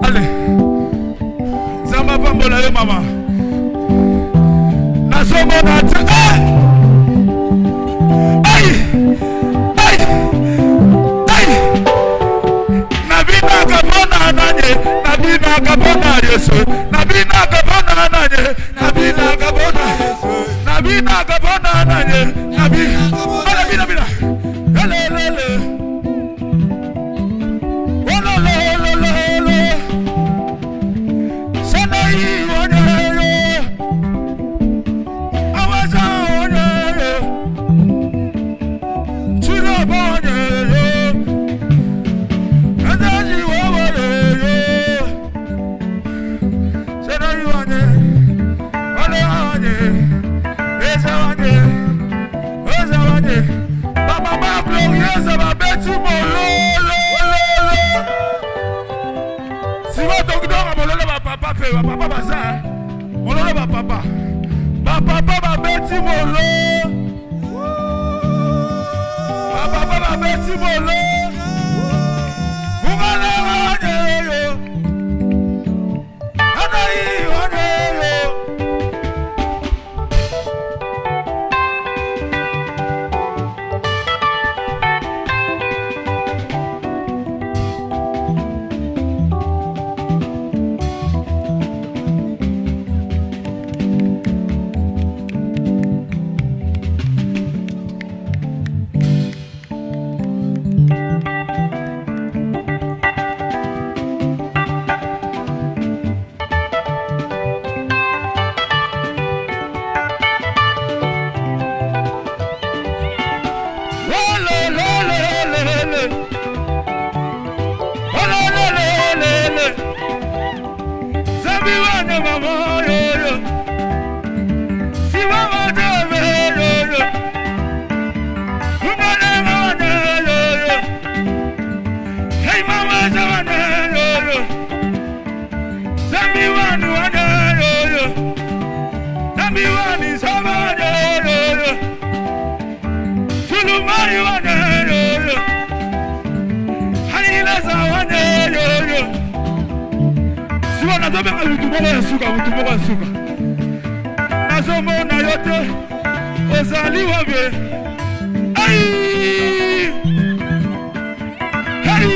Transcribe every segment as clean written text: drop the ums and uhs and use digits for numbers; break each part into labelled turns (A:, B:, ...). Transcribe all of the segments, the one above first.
A: Allez, Zamba Pambola le mama. Nasomo nati. Nabina kabona nanye, nabina kabona Yesu, nabina kabona nanye, nabina kabona Yesu, nabina kabona nanye, nabina bina. Lele. Papa baza, mololo ba papa, ba beti molo, papa ba beti molo, ungale wanyo, anai wanyo. Hey!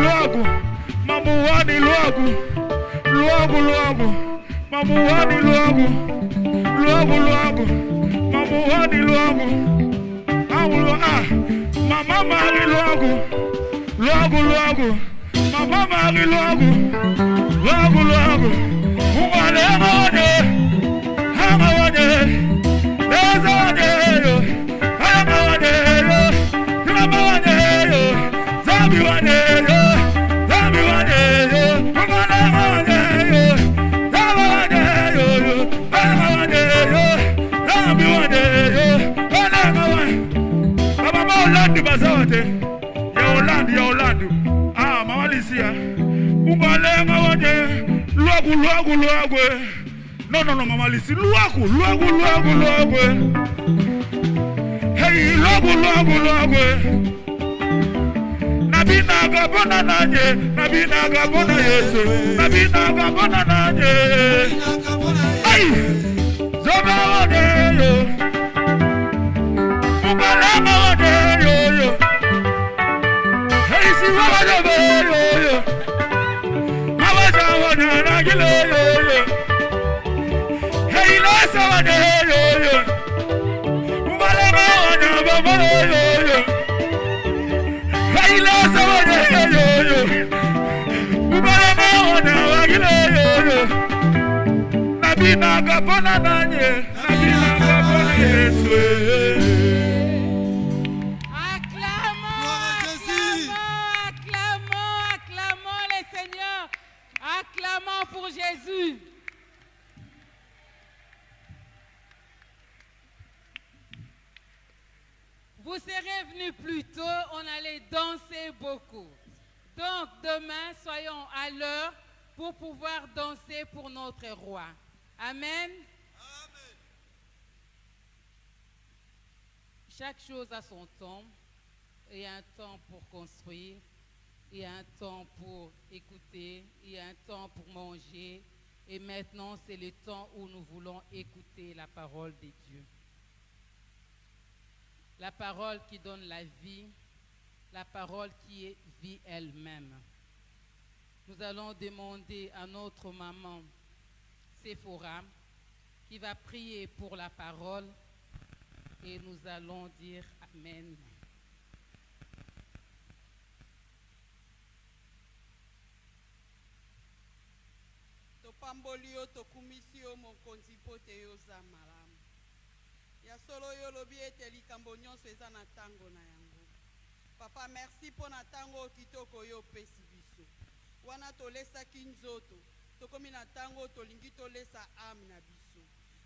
A: logo, mamuani logo, logo, logo, mamuani logo, logo, logo, mamuani logo, mama mari logo, logo, logo, mama mari logo, logo, logo, umane amane, amane, ezane yo, amane yo, amane yo, zabi wane yo, zabi wane yo, umane amane yo, zabi wane yo, amane yo, zabi wane yo, amane wane. Baba ma Orlando bazawate, ya Orlando. Ah, mama Lisia, umane amane, logo. No, mama Lisia, logo. Hey, logo. Nabina gabona nanye, nabina gabona Yesu, nabina gabona nanye. Hey, zoba wane yo, ubalama wane yo. Hey, si wane yo. Mawaja wane nagile yo. Hey, lasa wane yo. Ubalama wane babana yo. Nabina gabona nanye, nabina gabona Yesu.
B: Acclamons les Seigneurs. Acclamons pour Jésus. Vous serez venus plus tôt, on allait danser beaucoup. Donc demain, soyons à l'heure pour pouvoir danser pour notre roi. Amen. Chaque chose a son temps. Il y a un temps pour construire, il y a un temps pour écouter, il y a un temps pour manger. Et maintenant, c'est le temps où nous voulons écouter la parole de Dieu. La parole qui donne la vie, la parole qui est vie elle-même. Nous allons demander à notre maman Sephora qui va prier pour la parole et nous allons dire Amen.
C: Topambolio tokumisio mokonzi pote yoza malamu. Ya solo yo lobi ete likambo nyonso eza na tango na yango. Papa, merci pour na tango kitoko yo pesi biso. Wana tolesaki nzoto, tokomi na tango tolingi tolesa ame na biso.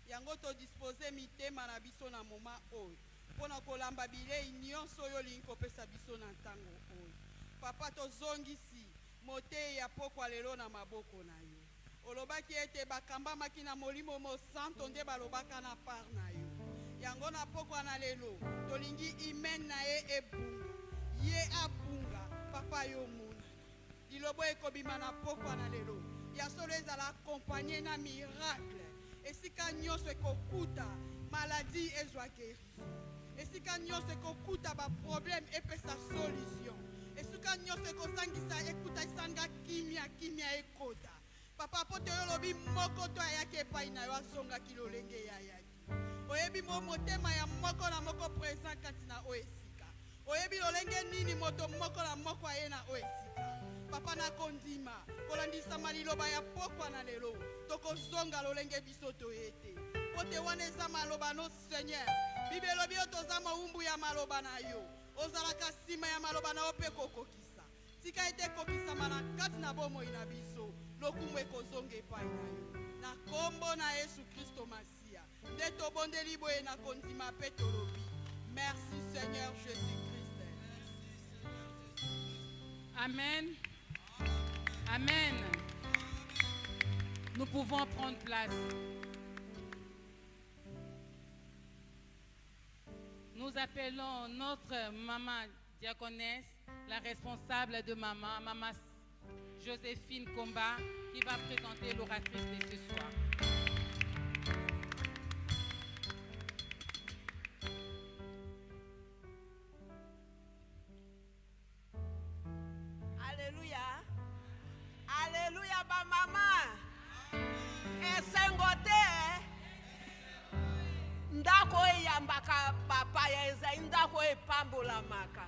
C: Yango to dispose mitema na biso na moma oyo. Pona kolamba bilei nyonso yo lingi kopesa biso na tango oyo. Papa, tozongisi mote ya pokwa lelo na maboko na yo. Olobaki ete bakamba makina molimo mo santo nde balobaka na par na yo. Yango na pokwa na lelo, tolingi imen na ye ebunga. Ye abunga, papa yo muna. Dilobo ekobima na pokwa na lelo. Ya solo ezala accompagné na miracle. Esika nyonso ekokuta, maladie ezwa guérison. Esika nyonso ekokuta ba problème epesa solution. Esika nyonso ekosangisa ekuta isanga kimia ekota. Papa pote yo lobi moko to ayaki epai na yo azonga kilolenge ya yaki. Oyebi mo motema ya moko na moko présent kati na oesika. Oyebi lolenge nini moto moko na moko aye na oesika. Papa na kondima, kolandisa maliloba ya pokwa na lelo. Toko zonga lolenge biso toyete. Pote wane za maloba no Seigneur. Bible lobi otoza maumbu ya maloba na yo. Ozalaka sima ya maloba na ope kokokisa. Tika ete kokisa mana kati na bomo ina biso. Lokumwe kozonge epai na yo. Na kombo na Yesu Kristo Masia. De tobondeli boye na kondima pe tolobi. Merci Seigneur Jésus-Christ.
B: Amen. Amen. Nous pouvons prendre place. Nous appelons notre maman diaconesse, la responsable de maman Joséphine Komba, qui va présenter l'oratrice de ce soir.
D: Alléluia.
C: ya ba mama esengo te ndako eyambaka papa ya ezali ndako epambolamaka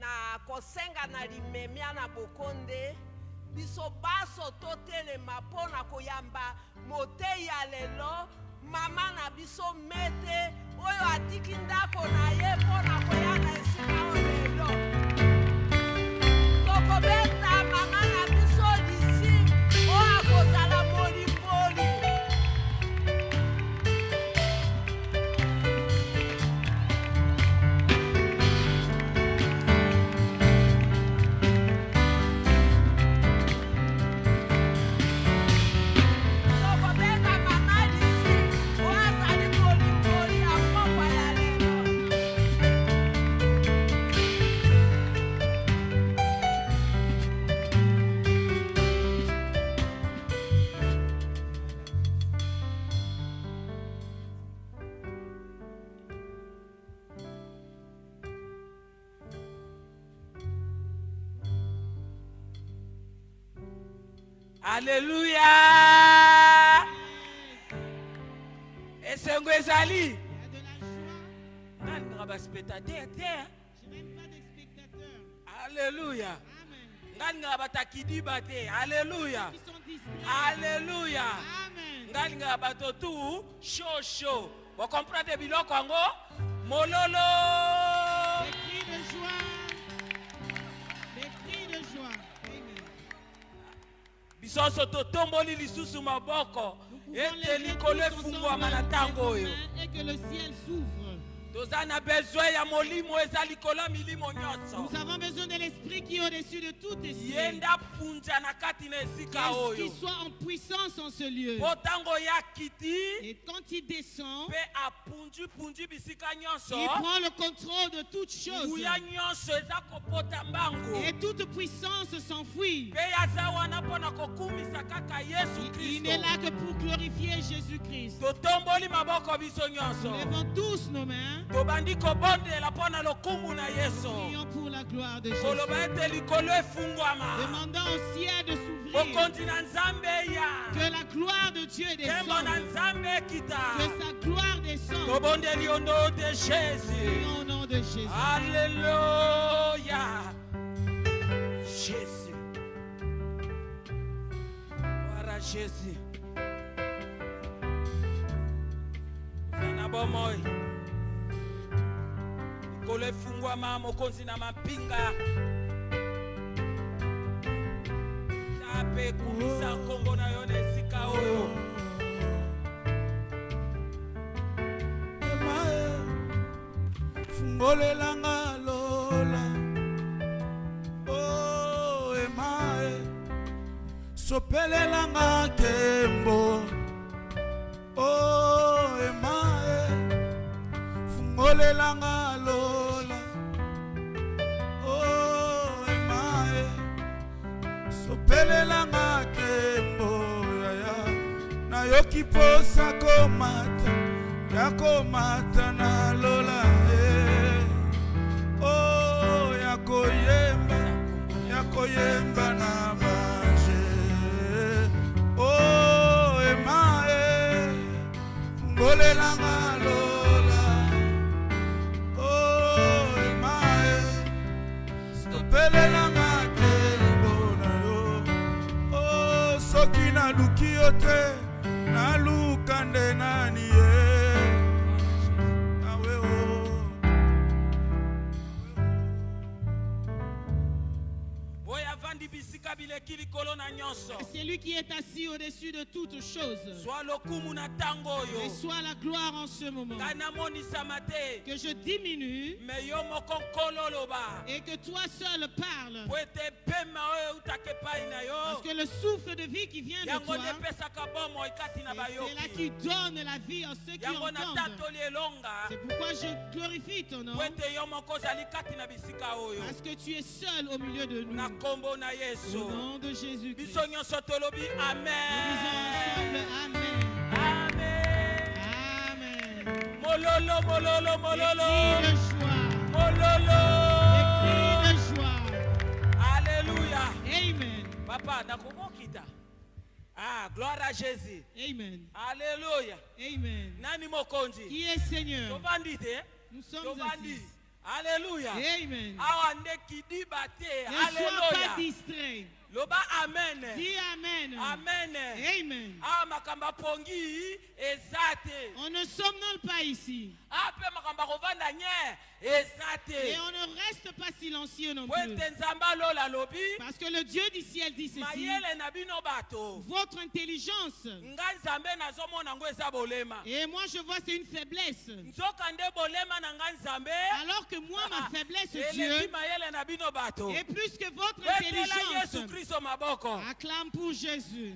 C: na kosenga na limemia na bokonde biso baso totelema mpona koyamba motei ya lelo mama na biso mete oyo atiki ndako na ye mpona koya na esika oyo lelo tokobeta mama na biso lisi oyo akozala molimboli.
D: Alléluia. Esengo ezali. Nani ngaba spectateur?
E: Je n'aime pas des spectateurs.
D: Alléluia.
E: Amen.
D: Ngani ngaba takidiba te. Alléluia.
E: Qui sont distraits.
D: Alléluia.
E: Amen.
D: Ngani ngaba totu show. Vous comprenez biloko yango? Mololo.
E: Des cris de joie. Des cris de joie. Amen.
D: Bisoso totomboli lisusu maboko.
E: Nous pouvons lever
D: Ete likolo
E: tous
D: efungwama
E: ensemble
D: na ntango
E: nos
D: oyo.
E: mains et que le ciel s'ouvre.
D: Tozana besoin ya molimo eza likolo milimo nyonso.
E: Nous avons besoin de l'esprit qui est au-dessus de tout esprit.
D: Yenda punja na kati na esika
E: Qu'il
D: oyo.
E: soit en puissance en ce lieu.
D: Potango ya kiti
E: Et quand il descend,
D: pe apunji bisika nyonso.
E: il prend le contrôle de toutes choses.
D: Nguya nyonso eza kopota mbango.
E: Et toute puissance s'enfuit.
D: Pe yaza wana pona kokumisa kaka Yesu
E: Il
D: Kristo.
E: n'est là que pour glorifier Jésus-Christ.
D: Totomboli maboko biso nyonso.
E: Nous levons tous nos mains.
D: Tobandi kobondela pona lokumu na Yesu.
E: Prions pour la gloire de Jésus.
D: Koloba ete likolo efungwama.
E: Demandons au ciel de s'ouvrir.
D: Bokonzi na Nzambe ya.
E: Que la gloire de Dieu
D: Tembo na
E: descende.
D: Nzambe kita.
E: Que sa gloire descende.
D: Tobondeli au nom de Jésus.
E: Prions au nom de Jésus.
D: Alléluia. Jésus. Voilà Jésus. Sana bomoi. Likolo efungwama mokonzi na mapinga. Tape kumisa kombo na yo na esika oyo.
F: Fungolelanga lola oh emae sopelelanga kembo oh emae fungolelanga lola oh emae sopelelanga kembo yaya nayoki posa komata yakomata na lola oh yakoyemba na banje oh emae ngolelanga lola oh emae stopelelanga tembo na yo oh soki naluki yo te naluka nde nani ye awe oh
D: Boya vandi bisika bileki likolo na nyonso.
E: C'est lui qui est assis au-dessus de toutes choses.
D: Soit lokumu na tango
E: Et
D: oyo.
E: soit la gloire en ce moment.
D: Kana monisa mate.
E: Que je diminue
D: Me yo moko nkolo loba.
E: et que toi seul parles.
D: Po ete pema oyo utake pai na
E: Parce
D: yo.
E: que le souffle de vie qui vient de
D: Yango
E: toi,
D: nde epesaka bomoi kati na
E: c'est là
D: bayoki.
E: qui donne la vie à ceux qui
D: Yango na
E: entendent.
D: tatoli elonga.
E: C'est pourquoi je glorifie ton nom.
D: Po ete yo moko ozali kati na bisika oyo.
E: Parce que tu es seul au milieu de nous.
D: Na kombo na
E: Au
D: Yesu.
E: nom de Jésus-Christ.
D: Biso nyonso tolobi
E: Nous disons
D: amen.
E: ensemble
D: Amen.
E: Amen.
D: Mololo, mololo, mololo.
E: Des cris de joie.
D: Mololo.
E: Des cris de joie.
D: Alléluia.
E: Amen.
D: Papa, nakokokita. Ah, gloire à Jésus.
E: Amen.
D: Alléluia.
E: Amen.
D: Nani mokonzi.
E: Qui est Seigneur?
D: Tobandite.
E: Nous sommes
D: Tobandi.
E: assis.
D: Alléluia.
E: Amen.
D: Awa ndeki bate.
E: Ne sois pas
D: Alléluia.
E: distrait.
D: Loba amen.
E: Dis Amen.
D: Amen.
E: Amen.
D: Ah, makamba pongi ezate.
E: On ne somnole pas ici.
D: Ape makamba kovanda nye
E: Et
D: ezate.
E: on ne reste pas silencieux non plus.
D: Wete nzamba lola lobi.
E: Parce que le Dieu du ciel dit ceci.
D: Mayele na bino bato.
E: Votre intelligence.
D: Nga nzambe nazomona ngo eza bolema.
E: Et moi je vois c'est une faiblesse.
D: Nzoka nde bolema na nga nzambe.
E: Alors que moi ma faiblesse
D: Eleki
E: Dieu
D: mayele na bino bato.
E: est plus que votre
D: Wetela Yesu
E: intelligence.
D: Kristo maboko.
E: Acclame pour Jésus.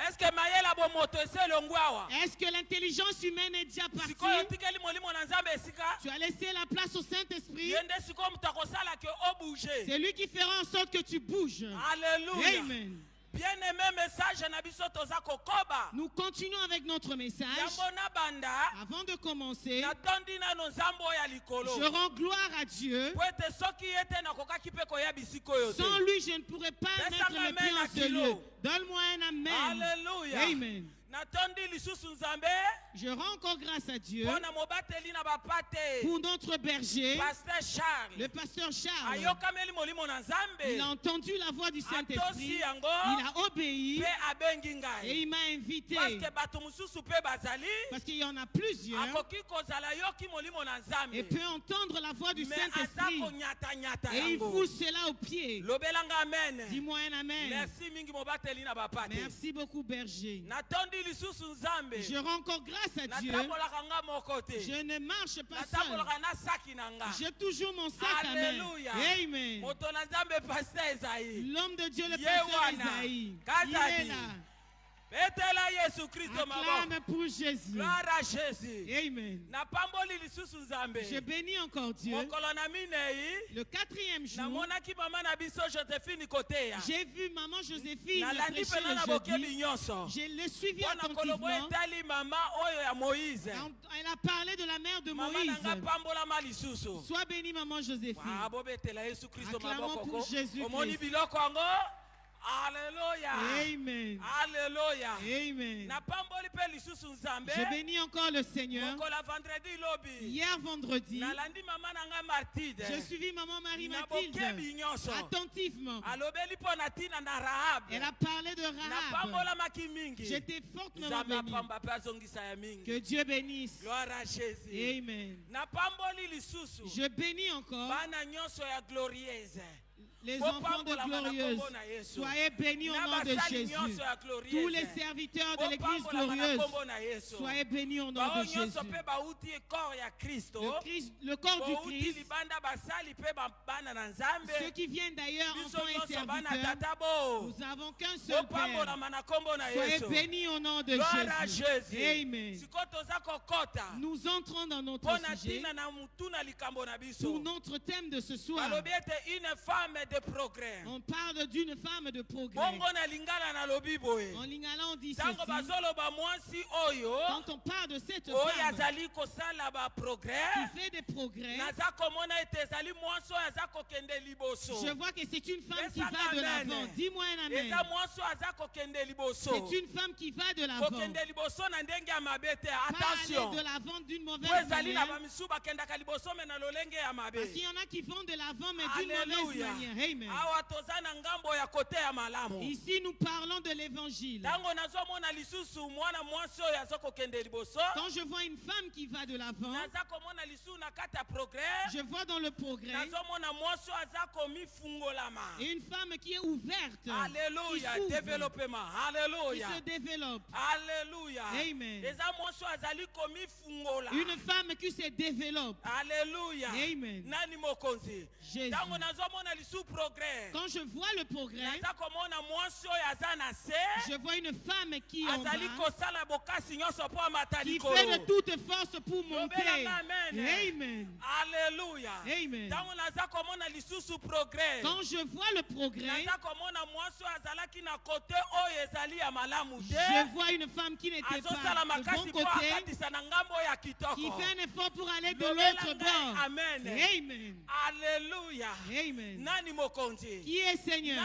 D: Est-ce que mayela bo moto eselongo awa?
E: Est-ce que l'intelligence humaine est déjà partie?
D: Sikoyo tikeli molimo na nzambe esika.
E: Tu as laissé la place au Saint-Esprit.
D: Yende sikoyo mutakosala ke obouge.
E: C'est lui qui fera en sorte que tu bouges.
D: Alléluia.
E: Amen.
D: Bien-aimé message na biso toza kokoba.
E: Nous continuons avec notre message.
D: Yambona banda.
E: Avant de commencer,
D: Natondi na no nzambo ya likolo.
E: je rends gloire à Dieu.
D: Po ete soki ete nakokaki pe koya bisiko yo te.
E: Sans lui, je ne pourrais pas
D: Laisse
E: mettre
D: un
E: les pieds
D: amen
E: en
D: à
E: ce
D: kilo.
E: lieu. Donne-moi un amen.
D: Alléluia.
E: Amen.
D: Natondi lisusu nzambe.
E: Je rends encore grâce à Dieu
D: Pona mobateli na bapate.
E: pour notre berger,
D: Pasteur Charles.
E: le pasteur Charles.
D: Ayokameli molimo na nzambe.
E: Il a entendu la voix du
D: Atosi
E: Saint-Esprit.
D: yango.
E: Il a obéi
D: Pe abengi
E: et
D: ngai.
E: il m'a invité.
D: Parce que bato mususu pe bazali.
E: Parce qu'il y en a plusieurs
D: Akoki kozala yoki molimo na
E: et
D: nzambe.
E: peut entendre la voix du
D: Mais aza
E: Saint-Esprit.
D: konyata nyata
E: Et il
D: yango.
E: fout cela aux pieds.
D: Lobelanga amen.
E: Dis-moi un amen.
D: Merci mingi mobateli na bapate.
E: Merci beaucoup, berger.
D: Natondi lisusu nzambe.
E: Je rends encore grâce à Dieu.
D: Natambolaka nga moko te.
E: Je ne marche pas seul.
D: Natambolaka na saki na nga.
E: J'ai toujours mon sac à main.
D: Alléluia.
E: Amen.
D: Moto na nzambe pasteur Esaïe.
E: L'homme de Dieu, le
D: Ye
E: pasteur
D: wana.
E: Isaïe.
D: Kazadi.
E: Il est là.
D: Betela Yesu Kristo maboko.
E: Acclame pour Jésus.
D: Gloire à Jésus.
E: Amen.
D: Napamboli lisusu nzambe.
E: Je bénis encore Dieu.
D: Mokolo na minei.
E: Le 4e jour,
D: Namonaki mama na biso Josephine koteya.
E: j'ai vu maman Joséphine
D: Nalandi
E: prêcher
D: pena na
E: le jeudi.
D: bokebi nyonso.
E: Je l'ai suivi
D: Mpona kolobo
E: attentivement.
D: etali mama oyo ya Moïse.
E: Elle a parlé de la mère de
D: Mama
E: Moïse.
D: nanga pambolama lisusu.
E: Sois bénie, maman Joséphine.
D: Bobetela Yesu Kristo
E: Acclamons
D: maboko
E: pour
D: ko.
E: Jésus-Christ.
D: Omoni biloko yango. Alléluia.
E: Amen.
D: Alléluia.
E: Amen.
D: Napamboli pe lisusu nzambe.
E: Je bénis encore le Seigneur.
D: Mokola vendredi lobi.
E: Hier vendredi,
D: Nalandi mama nanga Martide.
E: j'ai suivi maman Marie
D: Na
E: Mathilde
D: bokebi nyonso.
E: attentivement.
D: Alobeli po na tina na Rahab.
E: Elle a parlé de Rahab.
D: Napambolamaki mingi.
E: J'étais fortement
D: Nzambe
E: bénie.
D: apamba pe azongisa ya mingi.
E: Que Dieu bénisse.
D: Gloire à Jésus.
E: Amen.
D: Napamboli lisusu.
E: Je bénis encore
D: Bana nyonso ya glorieuse.
E: les enfants de Glorieuse. Soyez bénis au nom de Jésus. Tous les serviteurs de l'Église glorieuse, soyez bénis au nom de Jésus. Le corps du Christ, ceux qui viennent d'ailleurs, enfants et serviteurs, nous n'avons qu'un seul Père. Soyez bénis au nom de Jésus. Amen. Nous entrons dans notre sujet pour notre thème de ce soir.
D: Une femme de progrès.
E: On parle d'une femme de progrès.
D: Bongo na lingala na lobi boye.
E: En lingala, on dit
D: Tango
E: ceci.
D: bazoloba mwasi oyo.
E: Quand on parle de cette
D: Oyo
E: femme
D: azali kosala ba progrès.
E: qui fait des progrès,
D: Naza komona ete ezali mwasi oyo aza kokende liboso.
E: je vois que c'est une femme qui
D: Esa
E: va de
D: amen.
E: l'avant. Dis-moi un amen.
D: Eza mwasi oyo aza kokende liboso.
E: C'est une femme qui va de l'avant.
D: Kokende liboso na ndenge ya mabe te.
E: Pas
D: Attention.
E: aller de l'avant d'une
D: Po
E: mauvaise
D: ezali na
E: manière.
D: bamisu bakendaka liboso me na lolenge ya mabe.
E: Parce qu'il y en a qui vont de l'avant, mais d'une mauvaise
D: Alléluia.
E: manière. Amen.
D: Awa toza na ngambo ya kote ya malamu.
E: Ici, nous parlons de l'évangile.
D: Tango nazomona lisusu mwana mwasi oyo aza kokende liboso.
E: Quand je vois une femme qui va de l'avant,
D: Naza komona lisusu na kati ya progrès.
E: je vois dans le progrès
D: Nazomona mwasi oyo aza komifungolama.
E: une femme qui est ouverte,
D: Alléluia.
E: qui s'ouvre,
D: Développement.
E: qui
D: Alléluia.
E: se développe.
D: Alléluia.
E: Amen.
D: Eza mwasi oyo azali komifungola.
E: Une femme qui se développe.
D: Alléluia.
E: Amen.
D: Nani mokonzi.
E: Jésus.
D: Tango nazomona lisusu progrès.
E: Quand je vois le progrès,
D: Naza komona mwasi oyo aza na se.
E: je vois une femme qui est en bas,
D: Azali kosala bokasi nyonso po amata
E: qui
D: likolo.
E: fait de toute force pour monter.
D: Lobelanga amen.
E: Amen.
D: Alléluia.
E: Amen.
D: Tango naza komona lisusu progrès.
E: Quand je vois le progrès,
D: Naza komona mwasi oyo azalaki na kote oyo ezali ya malamu te.
E: je vois une femme qui n'était
D: Azosala
E: pas de
D: makasi
E: bon
D: po
E: côté,
D: akatisa na ngambo ya kitoko.
E: qui fait un effort pour aller de
D: Lobela
E: l'autre
D: ngai
E: bord.
D: amen.
E: Amen.
D: Alléluia.
E: Amen.
D: Nani
E: Qui est Seigneur?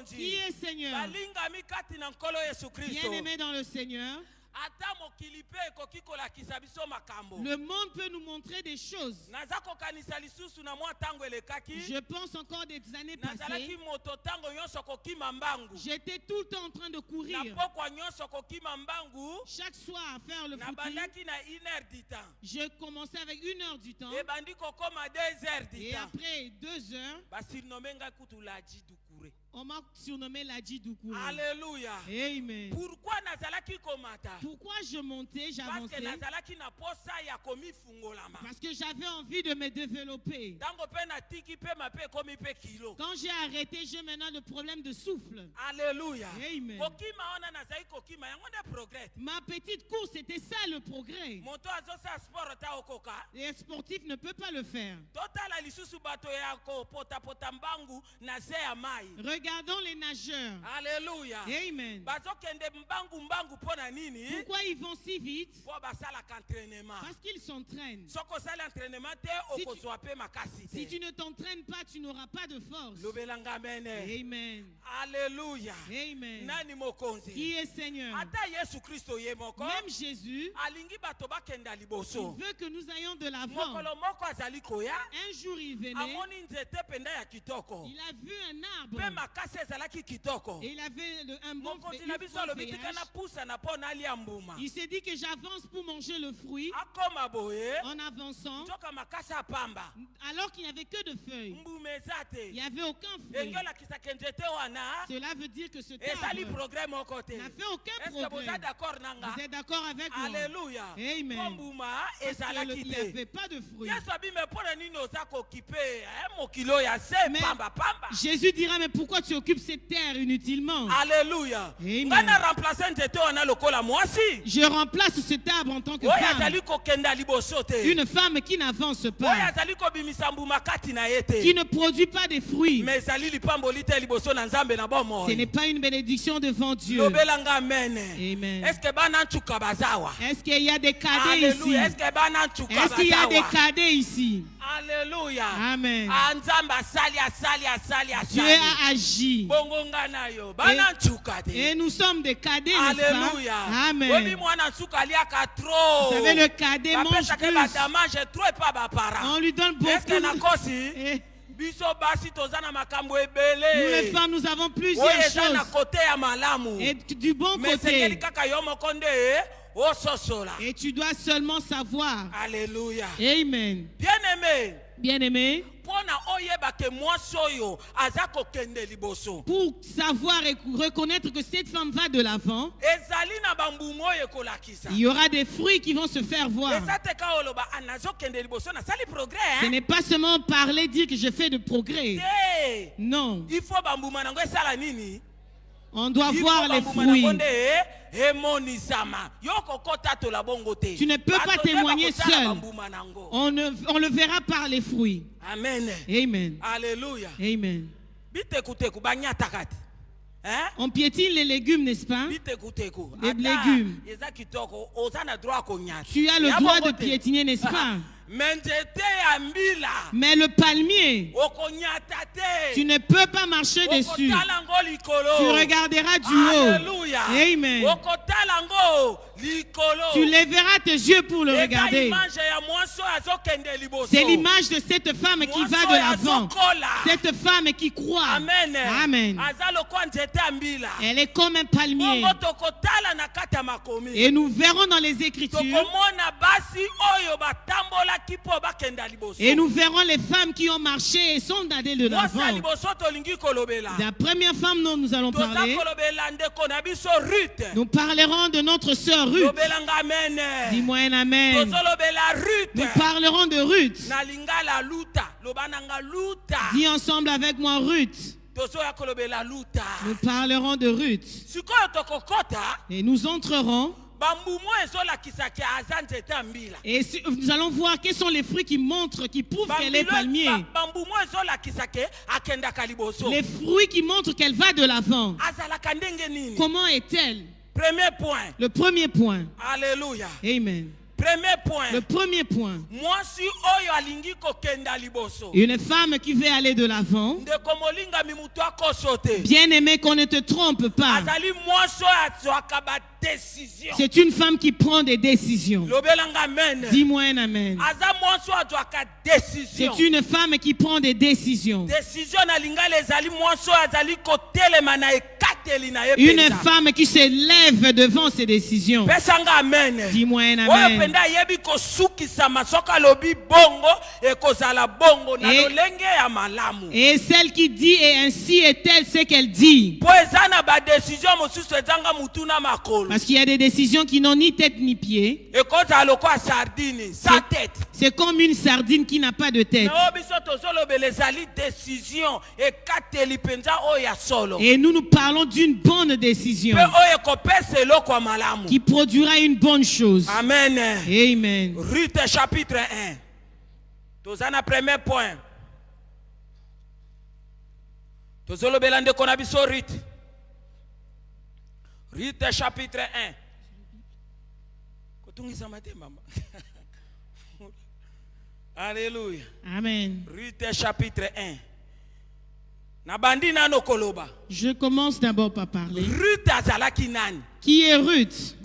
E: Qui est Seigneur? Bien-aimé dans le Seigneur, le monde peut nous montrer des choses. Je pense encore des années passées. J'étais tout le temps en train de courir. Chaque soir à faire le footing. Je commençais avec 1 heure du temps. Et après 2 heures, on m'a surnommé Ladji Doukouré.
D: Alléluia.
E: Amen.
D: Pourquoi
E: je montais, j'avançais? Parce que j'avais envie de me développer. Quand j'ai arrêté, j'ai maintenant le problème de souffle.
D: Alléluia.
E: Amen. Ma petite course, c'était ça le progrès. Les sportifs ne peuvent pas le faire. Regardons les nageurs.
D: Alléluia.
E: Amen. Pourquoi ils vont si vite? Parce qu'ils s'entraînent. Si tu ne t'entraînes pas, tu n'auras pas de force. Amen.
D: Alléluia.
E: Amen. Qui est Seigneur? Même Jésus, il veut que nous ayons de l'avant. Un jour il venait, il a vu un arbre. Et il avait un bon feuillage. Il s'est dit que j'avance pour manger le fruit. En avançant, alors qu'il n'y avait que de feuilles, il n'y avait aucun fruit. Cela veut dire que ce arbre n'a fait aucun progrès. Vous êtes d'accord avec moi?
D: Alléluia.
E: Amen. Parce qu'il n'y avait pas de fruits. Mais Jésus dira, mais pourquoi tu occupes cette terre inutilement?
D: Alléluia.
E: Amen. Je remplace cet arbre en tant que femme. Une femme qui n'avance pas, qui ne produit pas de fruits. Ce n'est pas une bénédiction devant Dieu.
D: Amen.
E: Est-ce qu'il y a des cadets ici? Est-ce qu'il y a des cadets ici?
D: Alléluia.
E: Amen.
D: Dieu
E: a agi. Et nous sommes des cadets, n'est-ce pas? Amen. Vous savez, le cadet mange plus. On lui donne beaucoup. Nous les femmes, nous avons plusieurs choses. Et du bon côté. Et tu dois seulement savoir.
D: Alléluia.
E: Amen.
D: Bien-aimé.
E: Bien-aimé. Pour savoir et reconnaître que cette femme va de l'avant, il y aura des fruits qui vont se faire voir. Ce n'est pas seulement parler, dire que je fais de progrès. Non. On doit voir les fruits. Tu ne peux pas témoigner seul. On le verra par les fruits.
D: Amen.
E: Amen.
D: Alléluia.
E: Amen. On piétine les légumes, n'est-ce pas? Les légumes. Tu as le droit de piétiner, n'est-ce pas? Mais le palmier, tu ne peux pas marcher dessus. Tu regarderas du haut. Amen. Tu lèveras tes yeux pour le regarder. C'est l'image de cette femme qui va de l'avant. Cette femme qui croit.
D: Amen.
E: Amen. Elle est comme un palmier. Et nous verrons dans les Écritures. Et nous verrons les femmes qui ont marché et sont allées de l'avant. La première femme dont nous allons parler, nous parlerons de notre sœur Ruth. Dis-moi un amen. Nous parlerons de Ruth. Dis ensemble avec moi Ruth. Nous parlerons de Ruth. Et nous entrerons. Et nous allons voir quels sont les fruits qui montrent, qui prouvent qu'elle est palmier. Les fruits qui montrent qu'elle va de l'avant. Comment est-elle?
D: Premier point.
E: Le premier point.
D: Alléluia.
E: Amen.
D: Premier point.
E: Le premier point.
D: Mwasi oyo alingi kokenda liboso.
E: Une femme qui veut aller de l'avant.
D: Ndeko molinga mimutu akosote.
E: Bien aimé, qu'on ne te trompe pas.
D: Azali mwasi oyo azwaka ba décision.
E: C'est une femme qui prend des décisions.
D: Lobelanga amen.
E: Dis-moi un amen.
D: Aza mwasi oyo azwaka décision.
E: C'est une femme qui prend des décisions.
D: Décision na lingala ezali mwasi oyo azali kotelema na ekateli na ye.
E: Une femme qui se lève devant ses décisions.
D: Pesanga amen.
E: Dis-moi un
D: oyo
E: amen.
D: penda yebi kosukisama soka lobi bongo ekozala bongo na lolenge ya malamu.
E: Et celle qui dit et ainsi est-elle ce qu'elle dit.
D: Po eza na ba décision mosusu ezanga mutu na makolo.
E: Parce qu'il y a des décisions qui n'ont ni tête ni pied.
D: Ekozala lokola sardine sa tête.
E: C'est comme une sardine qui n'a pas de tête. Et nous parlons d'une bonne décision qui produira une bonne chose.
D: Amen.
E: Amen.
D: Ruth chapitre 1. Tozana premier point. Tozolobela ndeko na biso Ruth. Ruth chapitre 1. Kotungisa mate mama. Alléluia.
E: Amen.
D: Ruth chapitre 1. Nabandi nano koloba.
E: Je commence d'abord par parler.
D: Ruth azalaki nani?
E: Qui est Ruth?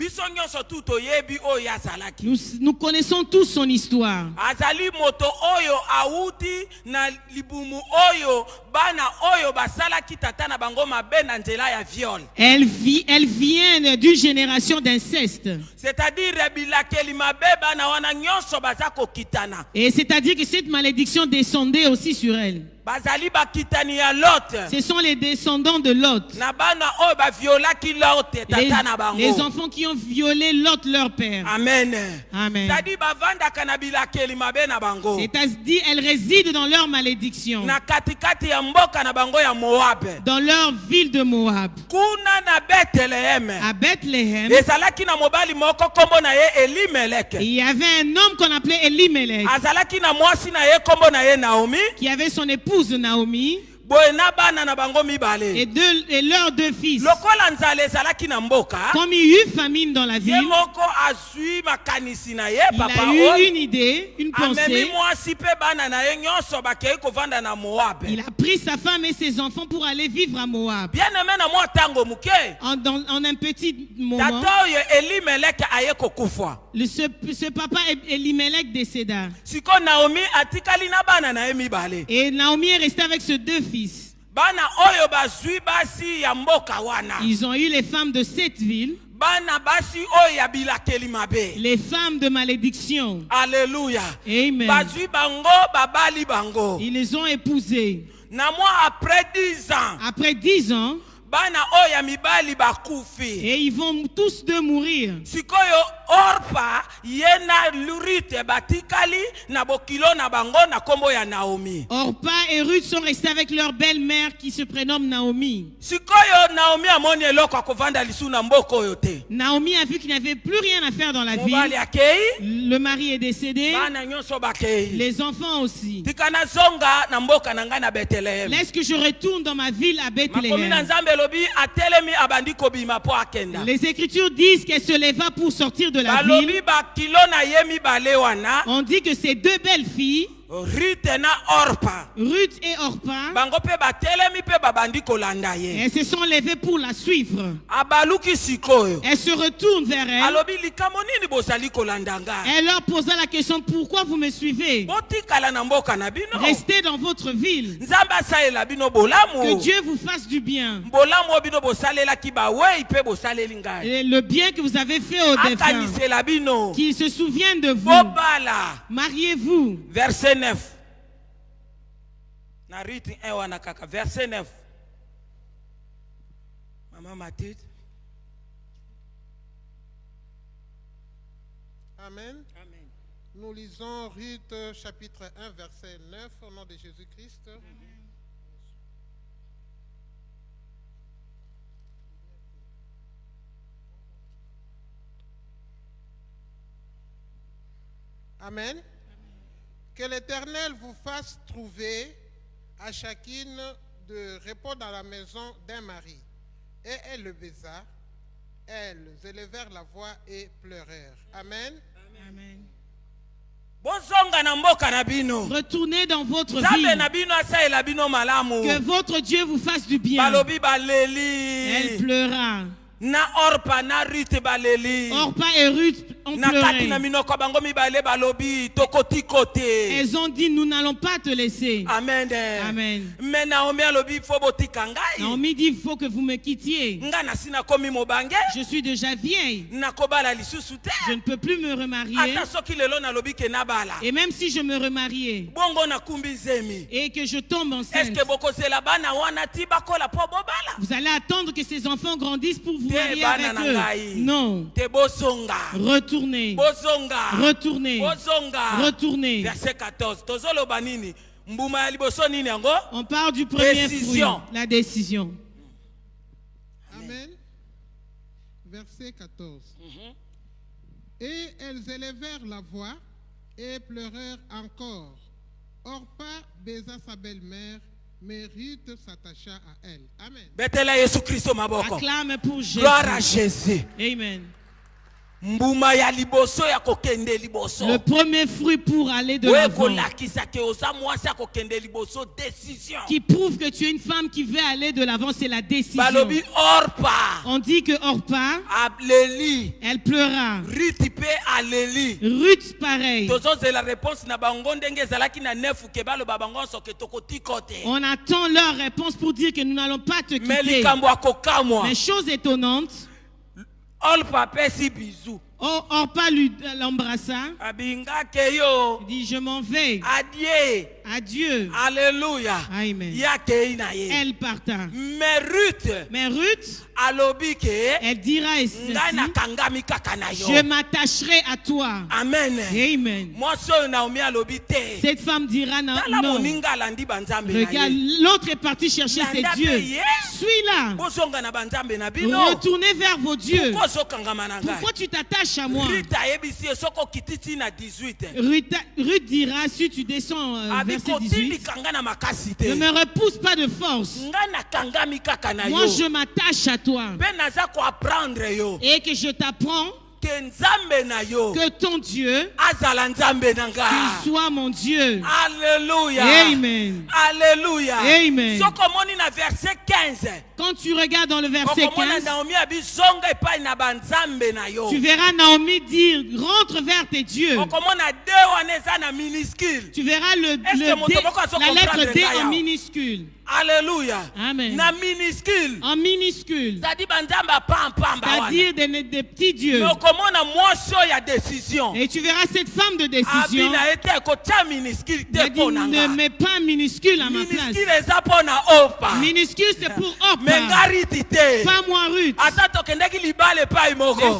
E: Nous connaissons tous son histoire.
D: Azali moto oyo auti na libumu oyo bana oyo basala kitata na bango mabe na nzela ya viol.
E: Elle vient d'une génération d'inceste.
D: C'est-à-dire bilakeli mabe bana wana nyonso bazako kitana.
E: Et c'est-à-dire que cette malédiction descendait aussi sur elle.
D: Bazali bakitani ya Lot.
E: Ce sont les descendants de Lot.
D: Na bana oyo ba violaki Lot tata na bango.
E: Les enfants qui ont violé Lot leur père.
D: Amen.
E: Amen.
D: C'est-à-dire bavanda kana bilakeli mabe na bango.
E: C'est-à-dire elles résident dans leur malédiction.
D: Na katikati ya mboka na bango ya Moab.
E: Dans leur ville de Moab.
D: Kuna na Bethlehem.
E: À Bethlehem.
D: Ezalaki na mobali moko kombo na ye Elimelech.
E: Il y avait un homme qu'on appelait Elimelech.
D: Azalaki na mwasi na ye kombo na ye Naomi.
E: Qui avait son épouse Naomi. Et leurs deux fils. Comme il y eut famine dans la ville, il a eu une idée, une pensée. Il a pris sa femme et ses enfants pour aller vivre à Moab. En un petit moment, ce papa Elimelech décéda. Et Naomi est restée avec ses deux fils. Ils ont eu les femmes de cette ville. Les femmes de malédiction.
D: Alléluia.
E: Amen. Ils les ont épousées. Après 10 ans, et ils vont tous deux mourir.
D: Orpa yena Ruth batikali na bokilo na bango na kombo ya Naomi.
E: Orpa et Ruth sont restés avec leur belle-mère qui se prénomme Naomi.
D: Sikoyo Naomi amoni eloko akovanda lisu na mboko yote.
E: Naomi a vu qu'il n'avait plus rien à faire dans la vie. Le mari est décédé. Les enfants aussi.
D: Tikana zonga na mboka na nga na Bethlehem.
E: Laisse que je retourne dans ma ville à Bethléem. Les Écritures disent qu'elle se leva pour sortir de la ville. On dit que ces deux belles filles, Ruth et Orpa, elles se sont levées pour la suivre. Elles se retournent vers elle. Elle leur posa la question: pourquoi vous me suivez? Restez dans votre ville. Que Dieu vous fasse du bien. Et le bien que vous avez fait aux défunts, qu'ils se souviennent de vous. Mariez-vous.
D: Verset 9. Verset 9. Maman ma tête.
G: Amen. Amen. Nous lisons Ruth chapitre 1 verset 9 au nom de Jésus-Christ. Amen. Que l'Éternel vous fasse trouver à chacune de repos dans la maison d'un mari. Et elle le baisa. Elles élevèrent la voix et pleurèrent. Amen.
E: Retournez dans votre ville. Que votre Dieu vous fasse du bien. Elle pleura. Orpa et Ruth ont pleuré. Elles ont dit, nous n'allons pas te laisser. Amen. Amen. Naomi dit, il faut que vous me quittiez. Je suis déjà vieille. Je ne peux plus me remarier. Et même si je me remariais et que je tombe enceinte, vous allez attendre que ces enfants grandissent pour vous marier avec eux? Non. Retournez. Retournez. Retournez.
D: Verset 14.
E: On parle du premier fruit, la décision.
G: Amen. Verset 14. Et elles élevèrent la voix et pleurèrent encore. Orpa baisa sa belle-mère, mais Ruth s'attacha à elle. Amen.
E: Acclame pour Jésus.
D: Gloire à Jésus.
E: Amen. Le premier fruit pour aller de l'avant, qui prouve que tu es une femme qui veut aller de l'avant, c'est la décision. On dit que Orpa, elle pleura. Ruth pareil. On attend leur réponse pour dire que nous n'allons pas te quitter. Mais chose étonnante, Orpa l'embrassa. Il dit, je m'en vais. Adieu.
D: Alléluia.
E: Amen. Elle parta.
D: Mais Ruth,
E: elle dira ceci, je m'attacherai à toi.
D: Amen.
E: Amen. Cette femme dira non. Regarde, l'autre est parti chercher ses dieux. Suis-la. Retournez vers vos dieux. Pourquoi tu t'attaches à moi? Ruth dira, si tu descends verset 18, ne me repousse pas de force. Moi je m'attache à toi. Et que je t'apprends que ton Dieu, qu'il soit mon Dieu.
D: Alléluia.
E: Amen.
D: Alléluia.
E: Amen.
D: Verset 15.
E: Quand tu regardes dans le verset 15, tu verras Naomi dire, rentre vers tes dieux. Tu verras la lettre D en minuscule.
D: Alléluia.
E: Amen.
D: Minuscule.
E: En minuscule. C'est-à-dire des petits dieux. Et tu verras cette femme de décision. Ne mets pas minuscule à ma place. Minuscule c'est pour Orpa. Pas moi Ruth. Même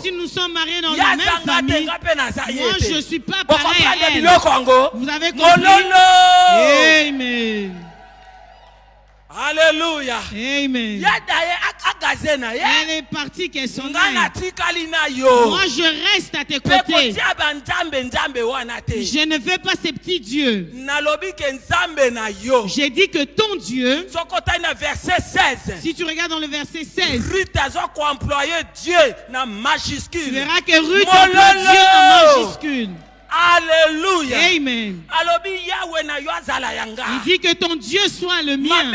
E: si nous sommes mariés dans la même famille, moi je ne suis pas pareil à elle. Vous avez compris? Amen.
D: Alléluia.
E: Amen. Elle est partie qu'elle s'en aille. Moi je reste à tes côtés. Je ne veux pas ces petits dieux. J'ai dit que ton Dieu, si tu regardes dans le verset 16, tu verras que Ruth emploie Dieu en majuscule.
D: Alléluia.
E: Amen. Il dit que ton Dieu soit le mien.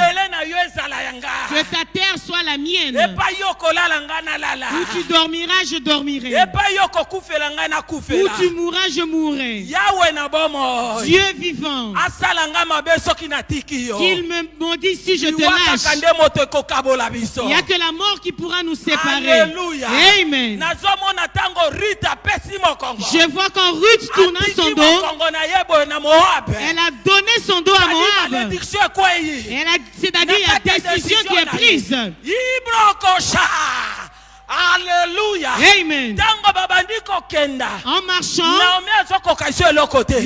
E: Que ta terre soit la mienne. Où tu dormiras, je dormirai. Où tu mourras, je mourrai. Dieu vivant. Qu'il me maudit si je te lâche. Il n'y a que la mort qui pourra nous séparer.
D: Alléluia.
E: Amen. Je vois quand Ruth tournant son dos, elle a donné son dos à Moab. C'est-à-dire il y a décision qui est prise.
D: Alléluia.
E: Amen. En marchant,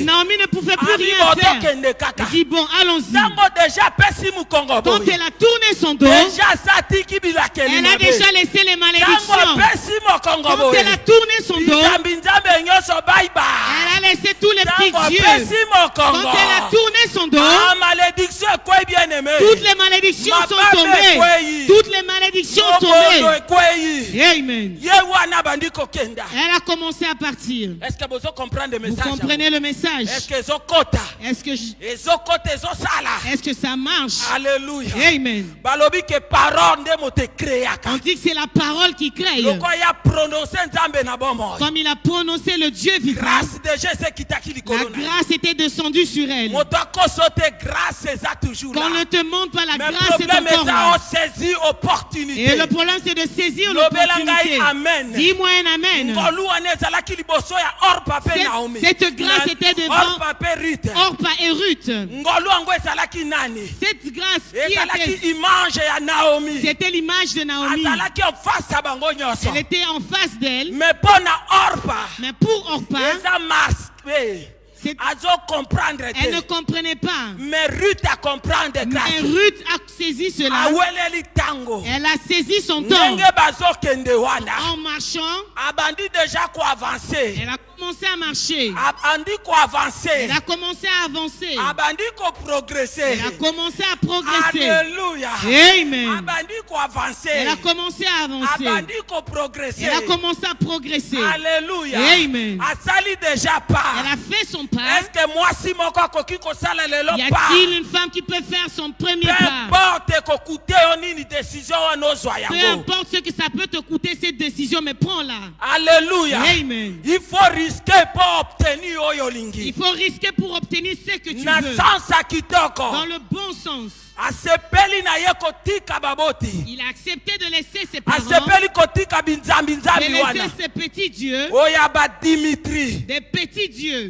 E: Naomi ne pouvait plus rien faire. Elle dit bon, allons-y. Quand elle a tourné son dos, elle a déjà laissé les malédictions. Quand elle a tourné son dos, elle a laissé tous les petits dieux. Quand elle a tourné son dos, toutes les malédictions sont tombées. Toutes les malédictions tombées. Amen. Elle a commencé à partir.
D: Est-ce que vous comprenez le
E: Vous
D: message?
E: comprenez le message?
D: Est-ce que
E: Est-ce que ça marche?
D: Alléluia.
E: Amen.
D: Balobi que parole de mote
E: On dit que c'est la parole qui crée. Comme il a prononcé le Dieu vivant, la grâce était descendue sur elle. Quand on ne te montre pas la grâce, c'est encore là. Et le problème, c'est de saisir l'opportunité. Dis-moi un amen. Cette grâce était devant Orpa et Ruth. Cette grâce qui était, c'était l'image de Naomi. Elle était en face d'elle. Mais pour Orpa, elle ne comprenait pas. Mais Ruth a saisi cela. Elle a saisi son temps. En marchant, elle a commencé à marcher. Elle a commencé à avancer. Elle a commencé à progresser.
D: Alléluia.
E: Amen. Elle a
D: Elle
E: commencé à avancer. Elle a commencé à progresser.
D: Alléluia.
E: Amen. Elle a fait son pas.
D: Est-ce que moi si mon
E: Y a-t-il une femme qui peut faire son premier pas? Peu importe ce que ça peut te coûter cette décision, mais prends-la.
D: Alléluia.
E: Amen.
D: Il faut risquer pour obtenir
E: Il faut risquer pour obtenir ce que tu veux. Dans le bon sens. Il a accepté de laisser ses parents, de laisser ses petits dieux, des petits dieux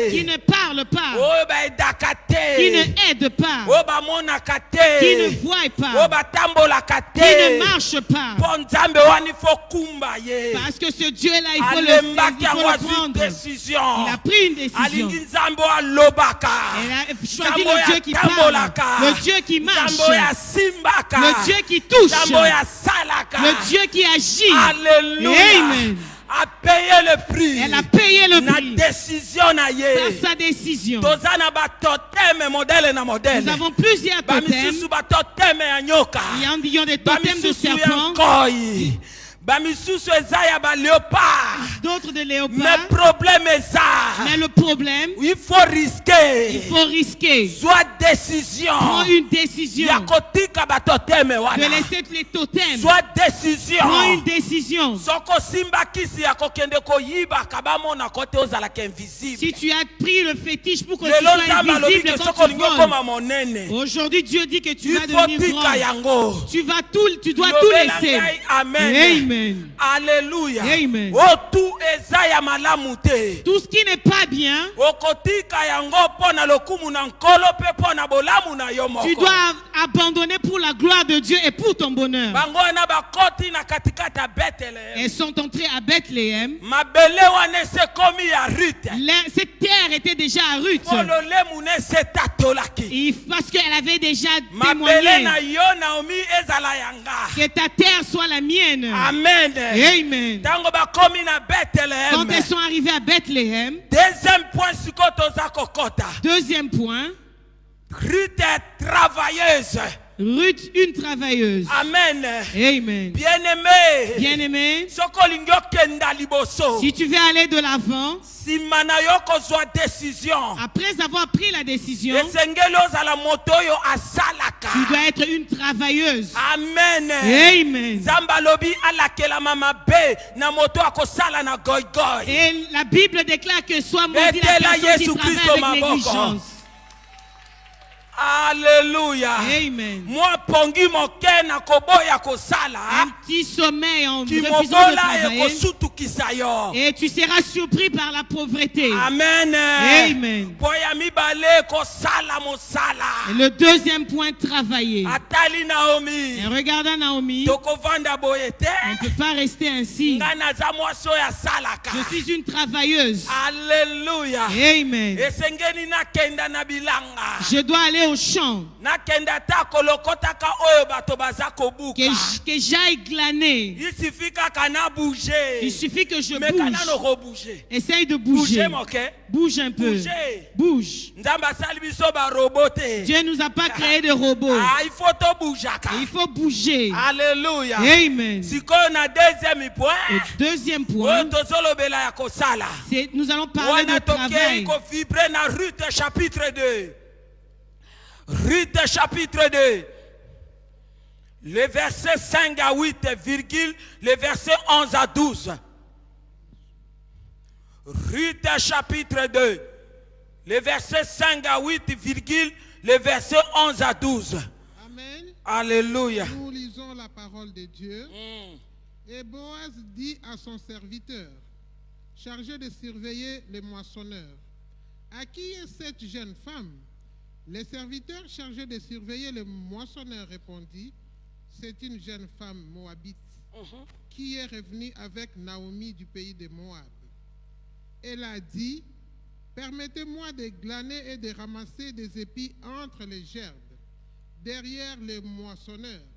E: qui ne parlent pas, qui ne aident pas, qui ne voient pas, qui ne marchent pas. Parce que ce Dieu-là, il faut le prendre. Il a pris une décision. Elle a choisi le Dieu qui parle, le Dieu qui marche, le Dieu qui touche, le Dieu qui agit. Amen.
D: A payé le prix.
E: Elle a payé le prix.
D: Par
E: sa décision.
D: Nous
E: avons plusieurs totems. Il y a des totems de serpents. D'autres de léopards. Mais le problème,
D: il faut
E: risquer.
D: Soit décision.
E: Prends une décision. De laisser les totems.
D: Soit décision.
E: Prends une décision. Si tu as pris le fétiche pour que tu sois invisible quand tu voles, aujourd'hui Dieu dit que tu vas devenir grand. Tu dois tout laisser. Amen.
D: Alléluia.
E: Amen. Tout ce qui n'est pas bien, tu dois abandonner pour la gloire de Dieu et pour ton bonheur. Elles sont entrées à Bethléem. Cette terre était déjà à Ruth. Parce qu'elle avait déjà témoigné que ta terre soit la mienne.
D: Amen.
E: Amen. Quand elles sont arrivées à Bethléem, deuxième point,
D: Ruth est travailleuse.
E: Ruth, une travailleuse.
D: Amen.
E: Amen.
D: Bien-aimé.
E: Bien-aimé. Si tu veux aller de l'avant, après avoir pris la décision, tu dois être une travailleuse.
D: Amen.
E: Amen. Et la Bible déclare que soit maudit la personne qui travaille avec négligence.
D: Alléluia.
E: Amen.
D: Moi pongi mon cœur na koboya kosala.
E: Un petit sommeil en refusant de travailler. Et tu seras surpris par la pauvreté.
D: Amen.
E: Amen. Et le deuxième point, travailler.
D: Atali Naomi.
E: Et regardant Naomi, on ne peut pas rester ainsi. Je suis une travailleuse.
D: Alléluia.
E: Amen. Je dois aller aller au champ, que j'aille glaner. Il suffit que je bouge. Essaye de bouger. Bouge un peu. Bouge. Dieu nous a pas créé de robots. Il faut bouger.
D: Alléluia.
E: Amen.
D: Et
E: deuxième point, nous allons parler de travail.
D: Ruth chapitre 2. Ruth chapitre 2. Le verset 5 à 8, virgule, le verset 11 à 12. Ruth chapitre 2. Le verset 5 à 8, virgule, le verset 11 à 12.
G: Amen.
D: Alléluia.
G: Nous lisons la parole de Dieu. Et Boaz dit à son serviteur, chargé de surveiller les moissonneurs, à qui est cette jeune femme? Le serviteur chargé de surveiller les moissonneurs répondit, c'est une jeune femme moabite qui est revenue avec Naomi du pays de Moab. Elle a dit, permettez-moi de glaner et de ramasser des épis entre les gerbes, derrière les moissonneurs.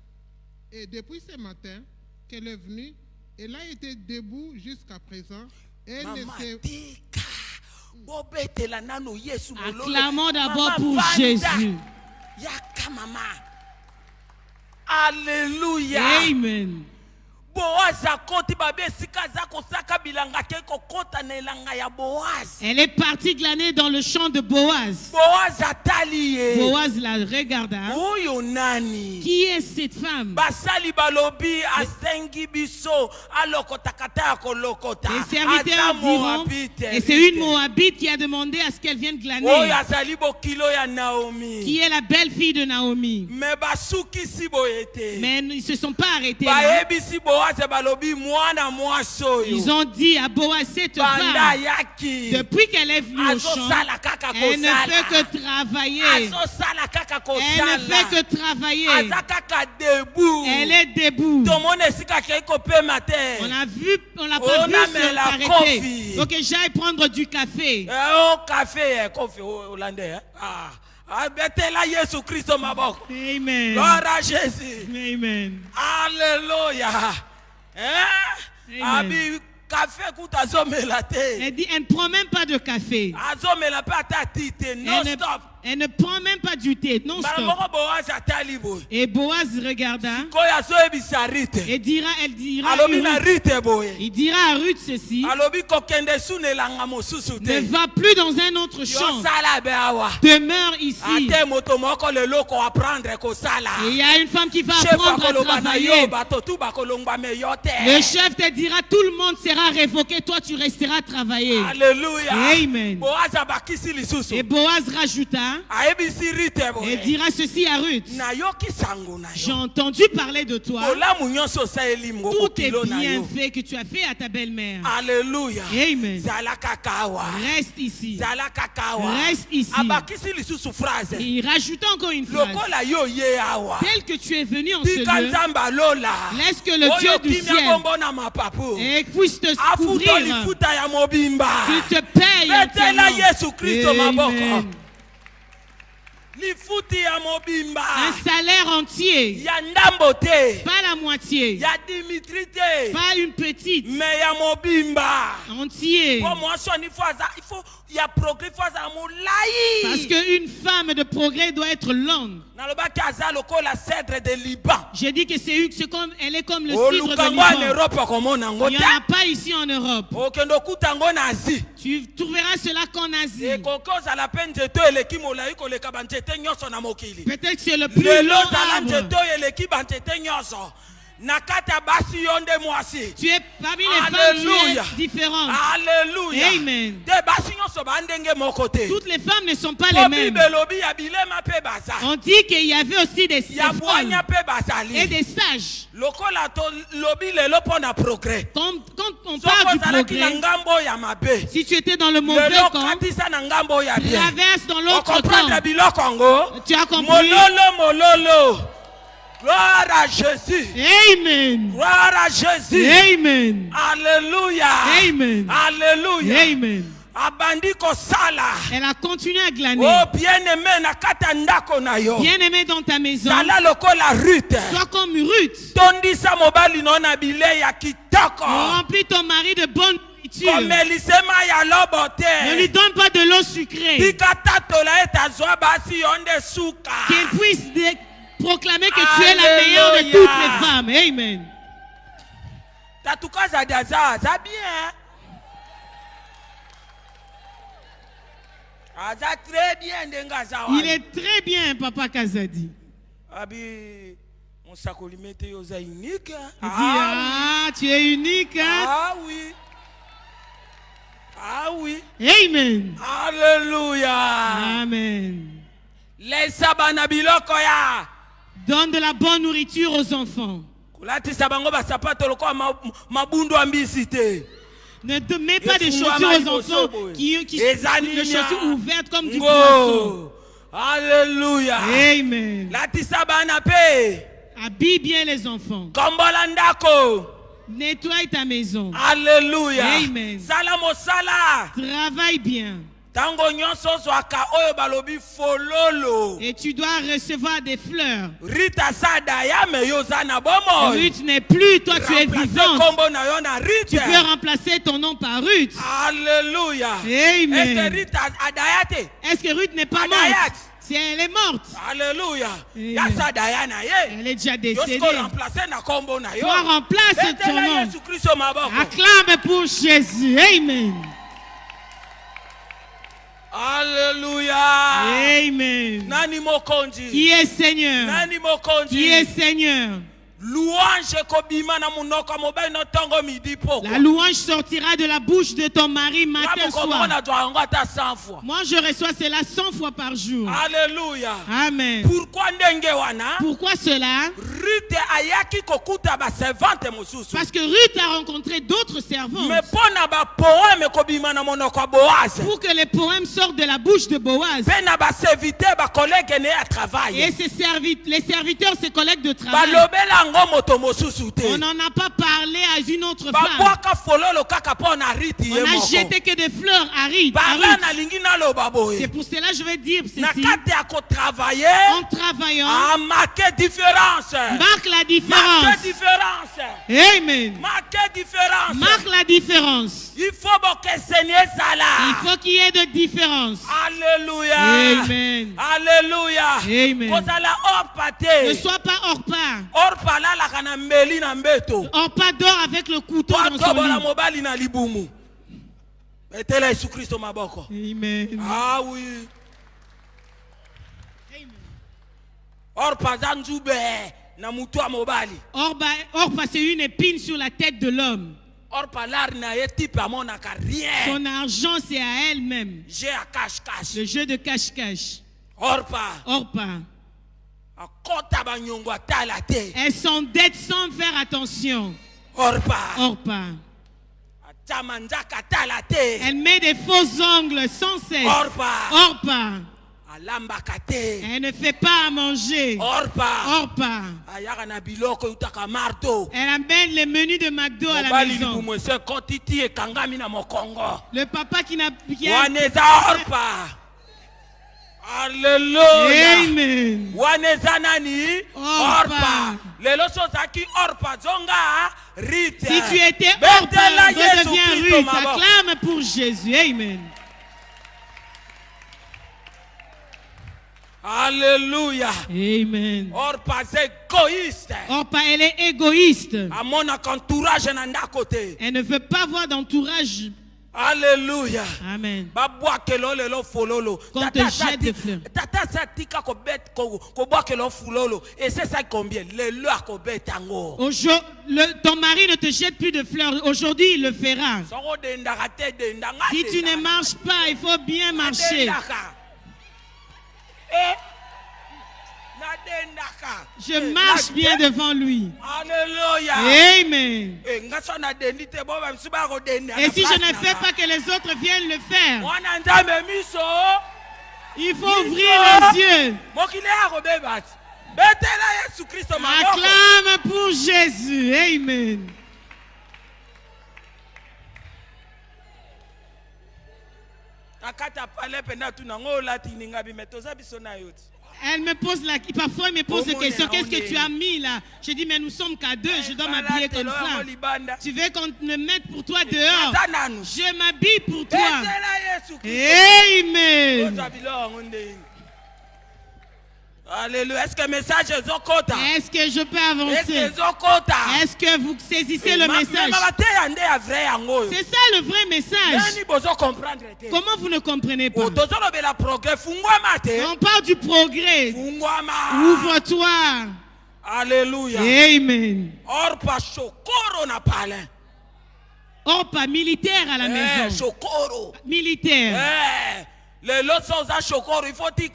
G: Et depuis ce matin qu'elle est venue, elle a été debout jusqu'à présent. Elle ne s'est...
E: Acclamons d'abord pour Jésus.
D: Alléluia.
E: Amen. Elle est partie glaner dans le champ de Boaz. Boaz la regarda. Qui est cette femme? Les serviteurs diront, et c'est une Moabite qui a demandé à ce qu'elle vienne glaner. Qui est la belle-fille de Naomi. Mais ils ne se sont pas arrêtés là. Ils ont dit à Boaz, cette femme, depuis qu'elle est venue au champ, elle ne fait que travailler. Elle ne fait que travailler. Elle est debout. On a vu, on l'a pas vu s'arrêter. Donc j'aille prendre du café. Amen.
D: Gloire à Jésus.
E: Amen.
D: Alléluia.
E: Amen. Elle dit, elle ne prend même pas de café. Elle ne prend même pas du thé, non stop. Et Boaz regarda et dira, il dira à Ruth ceci, ne va plus dans un autre champ, demeure ici. Et il y a une femme qui va apprendre à travailler. Le chef te dira, tout le monde sera révoqué, toi tu resteras travailler.
D: Alléluia.
E: Amen. Et Boaz rajouta et dira ceci à Ruth, j'ai entendu parler de toi, tout est bien fait que tu as fait à ta belle-mère.
D: Alléluia.
E: Amen. Reste ici. Reste ici. Et il rajoute encore une phrase, tel que tu es venu en ce lieu, laisse que le Dieu du ciel puisse te couvrir, qu'il te paye entièrement. Amen. Un salaire entier, pas la moitié, pas une petite, entier. Parce qu'une femme de progrès doit être longue. J'ai dit que elle est comme le cidre de Liban. Il n'y en a pas ici en Europe. Tu trouveras cela qu'en Asie. Peut-être que c'est le plus long arbre. Tu es parmi les femmes, tu es différente.
D: Alléluia.
E: Amen. Toutes les femmes ne sont pas les mêmes. On dit qu'il y avait aussi des folles et des sages. Quand on parle du progrès, si tu étais dans le mauvais camp, traverse dans l'autre camp. Tu as compris?
D: Gloire à Jésus.
E: Amen.
D: Gloire à Jésus.
E: Amen.
D: Alléluia.
E: Amen.
D: Alléluia.
E: Amen. Elle a continué à glaner.
D: Oh, bien-aimé,
E: Bien-aimé dans ta maison.
D: Sois
E: comme Ruth. Remplis ton mari de bonne nourriture. Ne lui donne pas de l'eau sucrée. Qu'il puisse proclamer que tu es la meilleure de toutes les femmes. Amen. Il est très bien, Papa Kazadi. Tu es unique.
D: Ah oui. Ah oui.
E: Amen.
D: Alléluia.
E: Amen.
D: Koya.
E: Donne de la bonne nourriture aux enfants. Ne te mets pas des chaussures aux enfants qui sont des chaussures ouvertes comme du poisson.
D: Alléluia.
E: Amen. Habille bien les enfants. Nettoie ta maison.
D: Alléluia.
E: Amen. Travaille bien. Et tu dois recevoir des fleurs. Ruth n'est plus, toi tu es vivante. Tu peux remplacer ton nom par Ruth.
D: Alléluia.
E: Amen. Est-ce que Ruth n'est pas morte? Si elle est morte.
D: Alléluia.
E: Elle est déjà décédée. Toi remplace ton nom. Acclame pour Jésus. Amen.
D: Alléluia.
E: Amen. Qui est Seigneur? Qui est Seigneur? La louange sortira de la bouche de ton mari matin soir. Moi je reçois cela 100 fois par jour.
D: Alléluia.
E: Amen. Pourquoi cela? Parce que Ruth a rencontré d'autres servantes. Pour que les poèmes sortent de la bouche de Boaz. Et les serviteurs, ses collègues de travail. On n'en a pas parlé à une autre femme. On n'a jeté que des fleurs à Ruth. C'est pour cela que je vais dire ceci. En travaillant,
D: marque la différence.
E: Amen. Marque la différence.
D: Il faut
E: qu'il y ait de différence.
D: Alléluia.
E: Amen.
D: Alléluia.
E: Amen. Ne sois pas Orpa. Orpa dort avec le couteau dans son lit. Amen.
D: Ah oui. Orpa
E: c'est une épine sur la tête de l'homme. Son argent, c'est à elle-même. Le jeu de cache-cache.
D: Orpa.
E: Elle s'endette sans faire attention. Orpa. Elle met des faux ongles sans cesse. Orpa. Elle ne fait pas à manger. Orpa. Elle amène les menus de McDo à la maison. Le papa qui a...
D: Orpa. Alléluia.
E: Amen.
D: Orpa.
E: Si tu étais Orpa, redeviens Ruth. Acclame pour Jésus. Amen.
D: Alléluia.
E: Amen.
D: Orpa est égoïste.
E: Orpa, elle est égoïste. Elle ne veut pas voir d'entourage.
D: Alléluia.
E: Amen. Qu'on te jette des fleurs. Ton mari ne te jette plus de fleurs. Aujourd'hui, il le fera. Si tu ne marches pas, il faut bien marcher. Je marche bien devant lui.
D: Alléluia.
E: Amen. Et si je ne fais pas que les autres viennent le faire, il faut ouvrir les yeux. Acclame pour Jésus. Amen. Elle me pose parfois elle me pose des questions. Qu'est-ce que tu as mis là? Je dis mais nous sommes qu'à deux, je dois m'habiller comme ça. Tu veux qu'on me mette pour toi dehors? Je m'habille pour toi. Amen.
D: Alléluia. Est-ce que le message est okota?
E: Est-ce que je peux avancer? Est-ce que vous saisissez le message? C'est ça le vrai message. Comment vous ne comprenez pas? On parle du progrès. Ouvre-toi.
D: Alléluia.
E: Amen.
D: Orpa Shokoro na palin.
E: Orpa militaire à la maison.
D: Shokoro.
E: Militaire.
D: Les lots sont à Shokoro. Il faut dire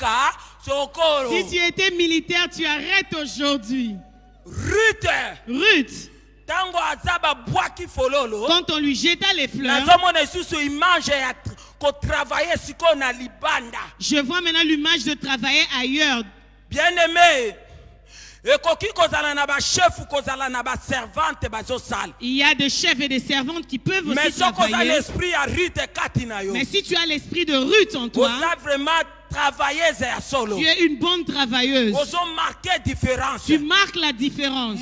D: Shokoro.
E: Si tu étais militaire, tu arrêtes aujourd'hui. Ruth. Quand on lui jeta les fleurs, je vois maintenant l'image de travailler ailleurs.
D: Bien-aimé,
E: il y a des chefs et des servantes qui peuvent aussi travailler. Mais si tu as l'esprit de Ruth en toi, tu es une bonne travailleuse. Tu marques la différence.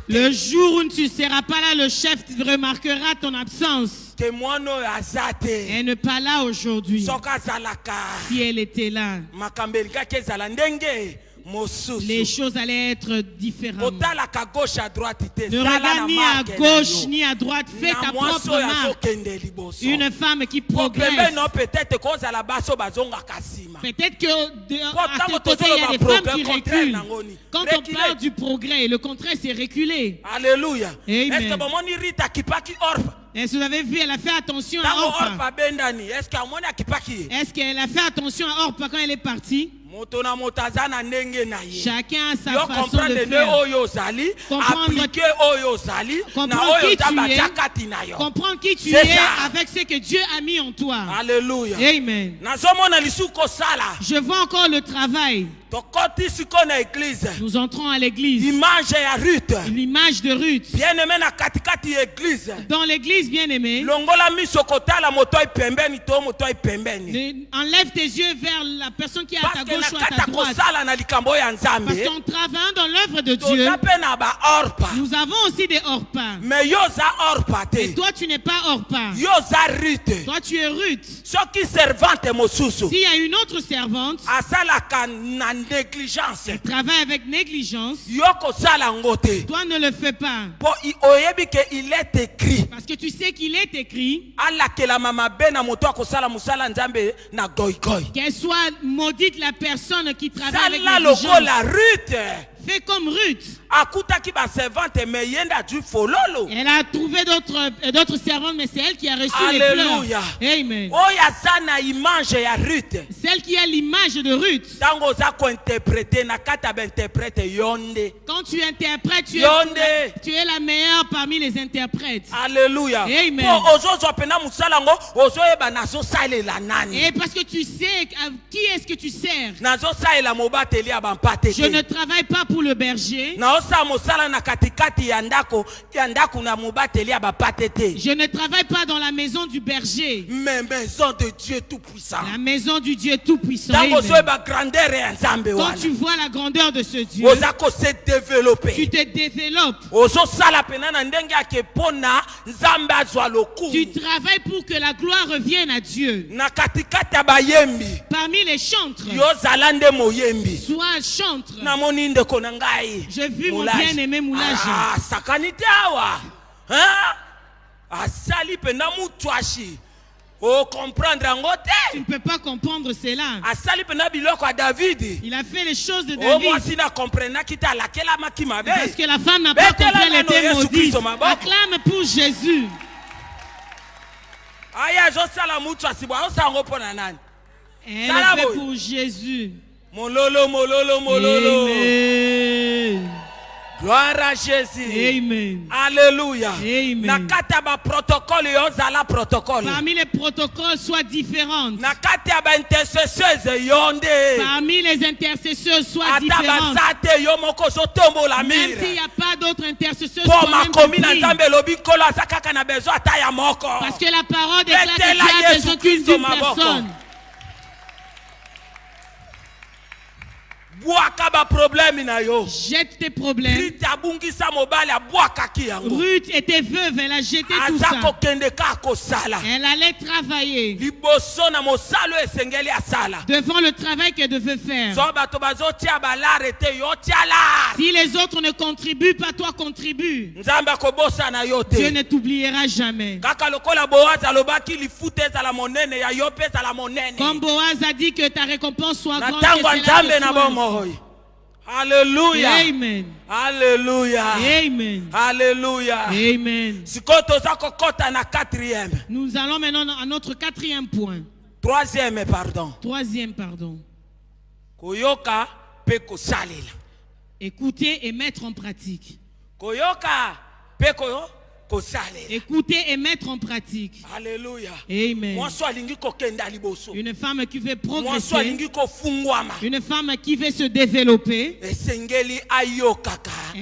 E: Le jour où tu ne seras pas là, le chef remarquera ton absence. Elle n'est pas là aujourd'hui. Si elle était là, les choses allaient être différentes. Ne regarde ni à gauche ni à droite. Fais ta propre marque. Une femme qui progresse. Peut-être que à tes côtés, il y a des femmes qui reculent. Quand on parle du progrès, le contraire, c'est reculer.
D: Alléluia.
E: Amen. Est-ce que vous avez vu, elle a fait attention à Orpa. Est-ce qu'elle a fait attention à Orpa quand elle est partie? Chacun a sa façon de faire. Comprendre qui tu es avec ce que Dieu a mis en toi.
D: Alléluia.
E: Amen. Je vois encore le travail. Nous entrons à l'église. L'image de Ruth. Dans l'église, bien-aimé, enlève tes yeux vers la personne qui est à ta gauche ou à ta droite. Parce qu'en travaillant dans l'œuvre de Dieu, nous avons aussi des Orpa. Et toi, tu n'es pas Orpa. Toi, tu es Ruth. S'il y a une autre servante, elle travaille avec négligence. Toi, ne le fais pas. Parce que tu sais qu'il est écrit qu'elle soit maudite la personne qui travaille avec négligence. Fais comme Ruth. Elle a trouvé d'autres servantes, mais c'est elle qui a reçu les fleurs. Amen. Celle qui a l'image de Ruth. Quand tu interprètes, tu es la meilleure parmi les interprètes.
D: Alléluia.
E: Amen. Et parce que tu sais qui est-ce que tu sers. Je ne travaille pas pour le berger. Je ne travaille pas dans la maison du berger.
D: Mais maison de Dieu tout-puissant.
E: La maison du Dieu tout-puissant. Quand tu vois la grandeur de ce Dieu, tu te développes. Tu travailles pour que la gloire revienne à Dieu. Parmi les chantres, sois chantre. J'ai vu mon bien-aimé Moulage. Tu ne peux pas comprendre cela. Il a fait les choses de David. Parce que la femme n'a pas compris, elle était maudite. Acclame pour Jésus. Elle a fait pour Jésus.
D: Mololo.
E: Amen.
D: Gloire à Jésus.
E: Amen.
D: Alléluia.
E: Amen.
D: Nakata ba protocole yozala protocole.
E: Parmi les protocoles soient différentes.
D: Nakata ba intercesseuse yonde.
E: Parmi les intercesseurs soient différentes.
D: Atabasate yo moko so tombo la
E: Même
D: mire.
E: s'il n'y a pas d'autres intercesseurs,
D: Pour ma commune
E: prie.
D: nzambe lobi kolo azaka na besoin ataya moko.
E: Parce que la parole déclare que
D: Mettez-la
E: Dieu a
D: Yesu
E: besoin
D: Christo
E: d'une
D: maboko.
E: personne. Jette tes problèmes. Ruth était veuve, elle a jeté tout ça. Elle allait travailler devant le travail qu'elle devait faire. Si les autres ne contribuent pas, toi contribue. Dieu ne t'oubliera jamais. Comme Boaz a dit que ta récompense soit grande, que cela te soit.
D: Alléluia.
E: Amen.
D: Alléluia.
E: Amen.
D: Alléluia.
E: Amen. Nous allons maintenant à notre quatrième point.
D: Troisième pardon.
E: Koyoka pe kosalela. Écouter et mettre en pratique.
D: Koyoka pe kosalela.
E: Écouter et mettre en pratique.
D: Alléluia.
E: Amen. Une femme qui veut progresser. Une femme qui veut se développer. Elle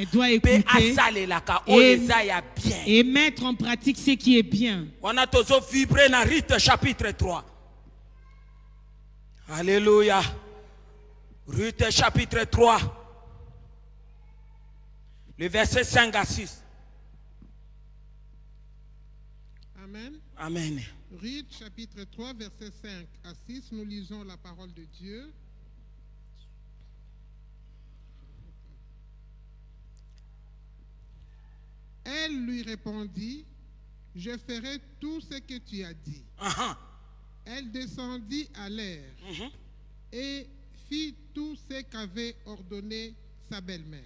E: doit écouter et mettre en pratique ce qui est bien.
D: On a toujours vibré dans Rite chapitre 3. Alléluia. Rite chapitre 3. Le verset 5 à 6.
G: Amen.
D: Amen.
G: Rite chapitre 3, verset 5 à 6, nous lisons la parole de Dieu. Elle lui répondit, je ferai tout ce que tu as dit. Elle descendit à l'air et fit tout ce qu'avait ordonné sa belle-mère.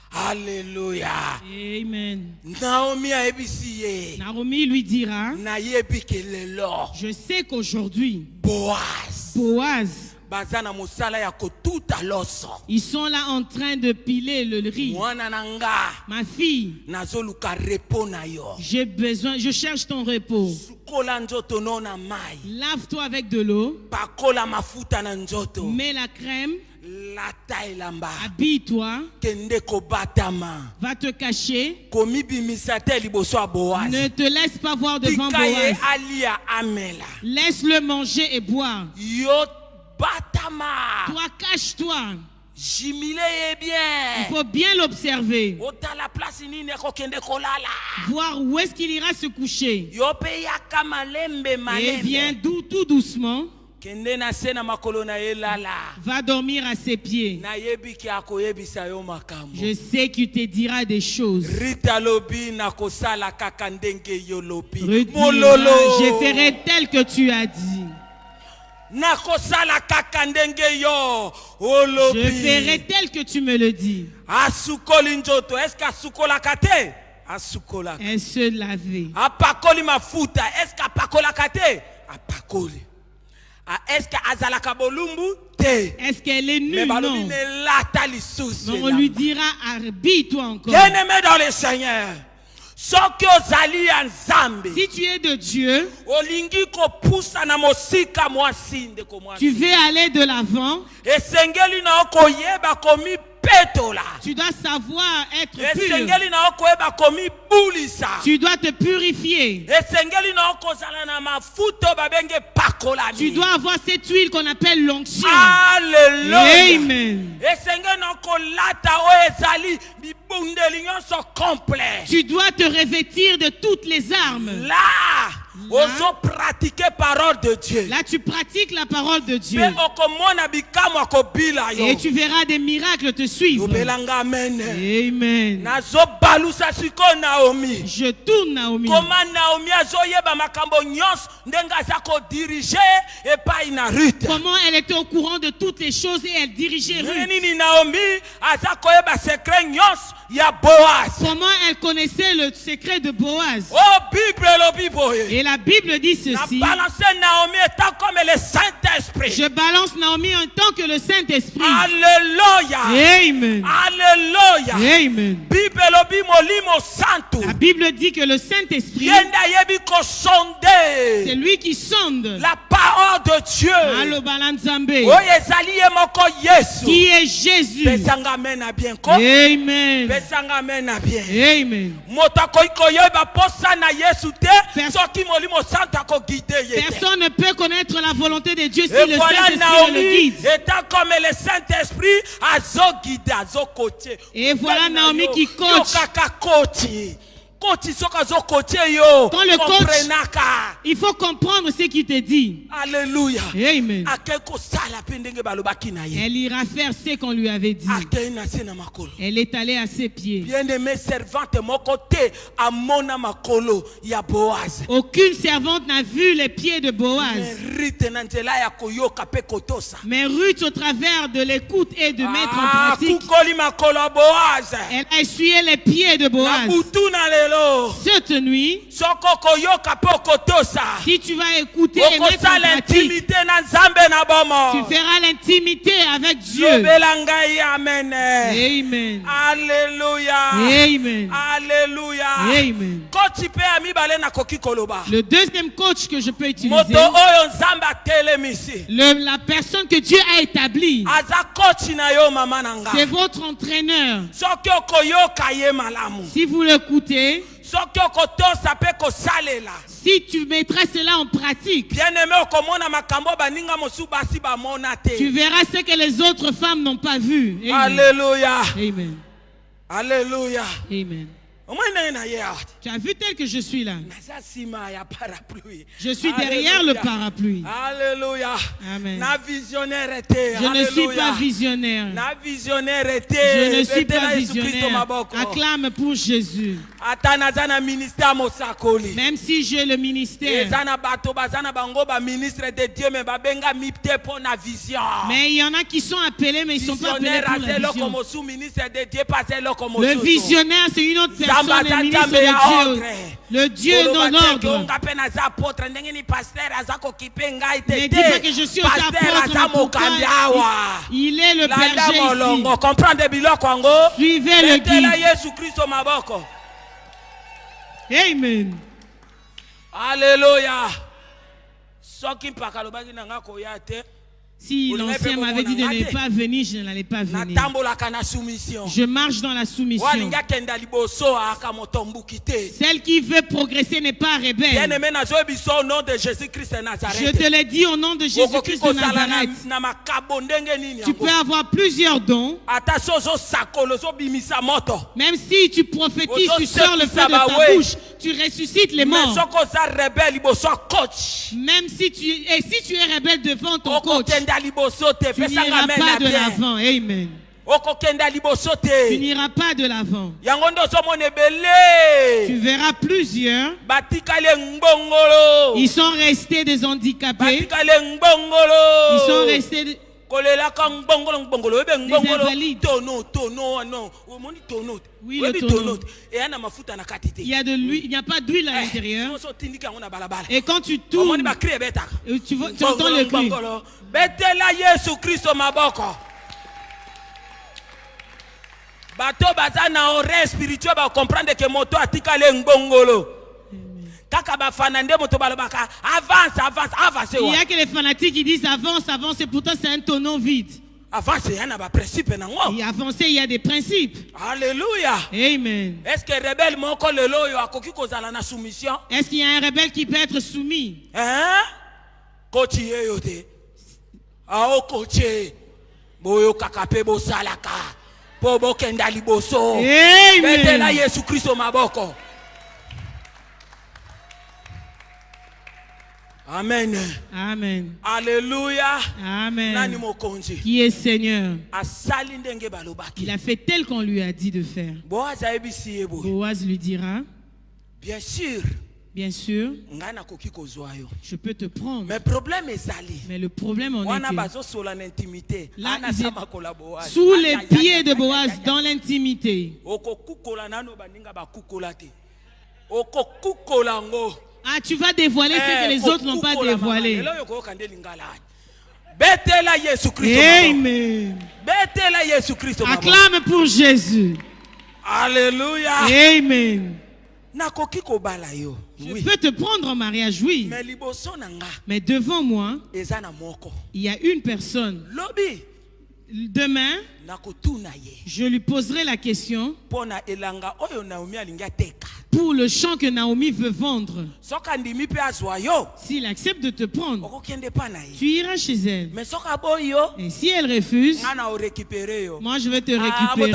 D: Alléluia.
E: Amen.
D: Naomi
E: lui dira, je sais qu'aujourd'hui, Boaz, ils sont là en train de piler le riz. Ma fille, j'ai besoin, je cherche ton repos. Lave-toi avec de l'eau. Mets la crème. Habille-toi. Va te cacher. Ne te laisse pas voir devant Boaz. Laisse-le manger et boire. Toi, cache-toi. Il faut bien l'observer. Voir où est-ce qu'il ira se coucher. Et viens tout doucement. Va dormir à ses pieds. Je sais qu'il te dira des choses. Ruth dira, je ferai tel que tu as dit. Je ferai tel que tu me le dis. Elle se lavait. Est-ce qu'elle est nue? Non. Non, on lui dira, habille-toi encore.
D: Bien-aimé dans le Seigneur, si
E: tu es de Dieu, tu veux aller de l'avant. Tu dois savoir être pur. Tu dois te purifier. Tu dois avoir cette huile qu'on appelle l'onction. Amen. Tu dois te revêtir de toutes les armes. Là, tu pratiques la parole de Dieu. Et tu verras des miracles te suivre. Amen. Je tourne Naomi. Comment elle était au courant de toutes les choses et elle dirigeait Ruth.
D: ya Boaz.
E: Comment elle connaissait le secret de Boaz.
D: Oh, Bible lobi boye.
E: Et la Bible dit
D: Na
E: ceci.
D: balancer Naomi étant comme le Saint-Esprit.
E: Je balance Naomi en tant que le Saint-Esprit.
D: Alléluia.
E: Amen.
D: Alléluia.
E: Amen.
D: Bible lobi molimo santo.
E: La Bible dit que le Saint-Esprit,
D: Yenda yebi ko sonder.
E: c'est lui qui sonde.
D: La parole de Dieu.
E: Allo balanzambe.
D: Oye ezali ye moko Yesu.
E: Qui est Jésus.
D: Pesanga mena bien ko.
E: Amen.
D: Pesanga mena bien.
E: Amen.
D: Moto koiko yeba posa na Yesu te. Soki molimo santo ko guider ye.
E: Personne ne peut connaître la volonté de Dieu si
D: Et
E: le
D: voilà
E: Saint-Esprit le
D: Naomi,
E: guide.
D: étant comme le Saint-Esprit, azo guide, azo coaché.
E: Et voilà Naomi qui coach.
D: Yo kaka coaché. Coach soka zo coaché yo.
E: Quand le coach,
D: comprenaka.
E: il faut comprendre ce qu'il te dit.
D: Alléluia.
E: Amen.
D: Akeko sala pendenge balobaki na ye.
E: Elle ira faire ce qu'on lui avait dit.
D: Akena se na makolo.
E: Elle est allée à ses pieds.
D: Bien-aimée servante mon côté amona makolo ya Boaz.
E: Aucune servante n'a vu les pieds de Boaz.
D: Rite na nzela ya koyoka pe kotosa.
E: Mais Ruth, au travers de l'écoute et de mettre en pratique,
D: kukoli makolo Boaz.
E: elle a essuyé les pieds de
D: Na
E: Boaz.
D: butu na lelo.
E: Cette nuit,
D: Soko yoka pe kotosa.
E: si tu vas écouter et mettre en pratique,
D: l'intimité na Nzambe na bomo.
E: tu feras l'intimité avec Dieu.
D: Yobelanga ya amen.
E: Amen.
D: Alléluia.
E: Amen.
D: Alléluia.
E: Amen.
D: Coach pe ami bale na koki koloba.
E: Le deuxième coach que je peux utiliser,
D: Moto oyo Nzambe atelemisi.
E: la personne que Dieu a établie,
D: Aza coach na yo mama nanga.
E: c'est votre entraîneur.
D: Soki okoyoka ye malamu.
E: Si vous l'écoutez,
D: Soki okotosa pe kosalela.
E: si tu mettras cela en pratique,
D: Bien-aimé okomona makambo baninga mosu basi bamona te.
E: tu verras ce que les autres femmes n'ont pas vu. Amen.
D: Alléluia.
E: Amen.
D: Alléluia.
E: Amen. Tu as vu tel que je suis là. Je suis derrière le parapluie.
D: Alléluia.
E: Amen.
D: Je
E: ne suis pas visionnaire. Je ne suis pas visionnaire. Acclame pour Jésus. Même si j'ai le ministère. Mais il y en a qui sont appelés, mais ils ne sont pas appelés pour la vision. Le visionnaire, c'est une autre personne. Le ministre de Dieu. Le Dieu dans l'ordre. Ne dis pas que je suis aussi apôtre. Il est le berger ici. Suivez le guide. Amen.
D: Alléluia.
E: Si l'ancien m'avait dit de ne pas venir, je n'allais pas venir. Je marche dans la soumission. Celle qui veut progresser n'est pas rebelle. Je te l'ai dit au nom de Jésus-Christ de Nazareth. Tu peux avoir plusieurs dons. Même si tu prophétises, tu sors le feu de ta bouche, tu ressuscites les morts. Même si tu es rebelle devant ton coach, tu n'iras pas de l'avant. Amen. Tu n'iras pas de l'avant. Tu verras plusieurs. Ils sont restés des handicapés. Ils sont restés des invalides. Oui, le tonneau. Il y a de l'huile, il n'y a pas d'huile à l'intérieur. Et quand tu tournes, tu entends le cri.
D: Bato bazana oreille spirituelle ba comprendre que moto atikale ngbongolo.
E: Il y a que les fanatiques qui disent avance, avance, et pourtant c'est un tonneau vide. Et avancer, il y a des principes.
D: Alléluia.
E: Amen.
D: Est-ce que rebelle moko lelo yo akoki kozala na soumission?
E: Est-ce qu'il y a un rebelle qui peut être soumis?
D: Hein? Kochi yeyote. Ao kochi. Boyo kakape bo salaka. Pobo kenda liboso.
E: Amen.
D: Betela Yesu Kristo maboko. Amen.
E: Amen.
D: Alléluia.
E: Amen. Qui est Seigneur? Il a fait tel qu'on lui a dit de faire. Boaz lui dira,
D: bien sûr,
E: Bien sûr, je peux te prendre. Mais le problème en est que là, sous les pieds de Boaz, dans l'intimité. Ah, tu vas dévoiler ce que les autres n'ont pas dévoilé. Amen. Acclame pour Jésus.
D: Alléluia.
E: Amen.
D: Je
E: peux te prendre en mariage, oui. Mais devant moi, il y a une personne. Demain, je lui poserai la question pour le champ que Naomi veut vendre. S'il accepte de te prendre, tu iras chez elle. Et si elle refuse, moi je vais te récupérer.